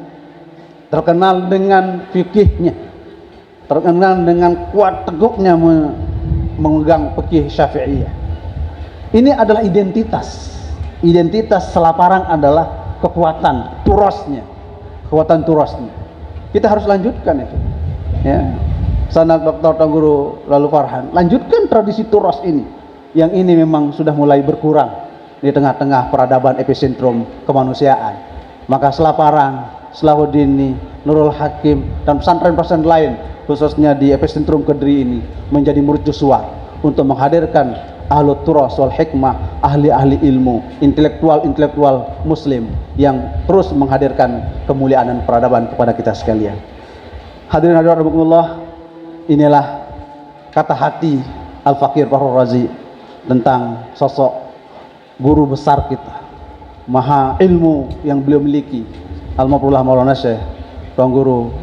terkenal dengan fikihnya, terkenal dengan kuat teguknya memegang fikih Syafi'iyah. Ini adalah identitas Selaparang adalah kekuatan turasnya, kita harus lanjutkan itu, ya. Sanak Dr. Tuan Guru Lalu Farhan, lanjutkan tradisi turas ini, yang ini memang sudah mulai berkurang di tengah-tengah peradaban epicentrum kemanusiaan. Maka Selaparang, Salahuddin, Nurul Hakim dan pesantren-pesantren lain khususnya di epicentrum Kediri ini menjadi mercusuar untuk menghadirkan ahlu turas wal hikmah, ahli-ahli ilmu, intelektual muslim yang terus menghadirkan kemuliaan dan peradaban kepada kita sekalian. Hadirin hadirat rahimakumullah, inilah kata hati Al-Fakir Fakhrul Razi tentang sosok guru besar kita, maha ilmu yang beliau miliki, almarhum Maulana Syekh Tuan Guru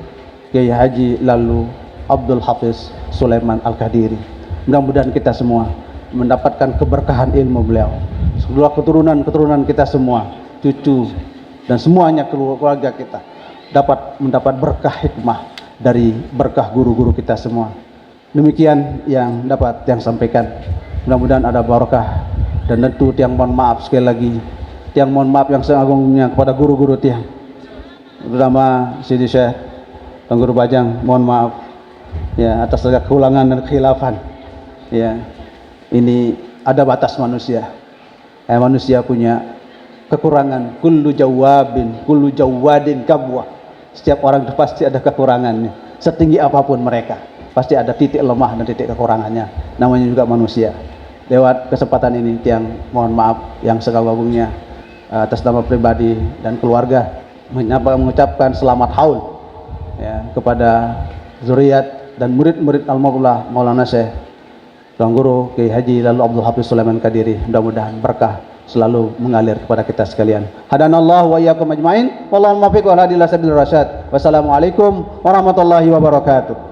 Kiai Haji Lalu Abdul Hafiz Sulaiman Al-Qadiri. Mudah-mudahan kita semua mendapatkan keberkahan ilmu beliau, dua keturunan kita semua, cucu dan semuanya keluarga kita dapat mendapat berkah hikmah dari berkah guru-guru kita semua. Demikian yang dapat yang sampaikan. Mudah-mudahan ada barakah, dan tentu tiang mohon maaf sekali lagi, tiang mohon maaf yang seagungnya kepada guru-guru tiang, terutama Sidi Syekh Tuan Guru Bajang, mohon maaf ya atas segala kekurangan dan kekhilafan. Ya, ini ada batas manusia. Manusia punya kekurangan. Kullu jawabin, kullu jawadin kabwah. Setiap orang itu pasti ada kekurangannya. Setinggi apapun mereka, pasti ada titik lemah dan titik kekurangannya. Namanya juga manusia. Lewat kesempatan ini, tiang mohon maaf yang segala-galanya atas nama pribadi dan keluarga mengucapkan selamat haul ya kepada zuriat dan murid-murid Al-Maula Maulana Syekh Tuan Guru Kiai Haji Lalu Abdul Hafiz Sulaiman Kadiri. Mudah-mudahan berkah selalu mengalir kepada kita sekalian. Hadanallahu wa iyyakum ajmain. Wallahu muwaffiq wa hadi ila sabilir rasyad. Wassalamualaikum warahmatullahi wabarakatuh.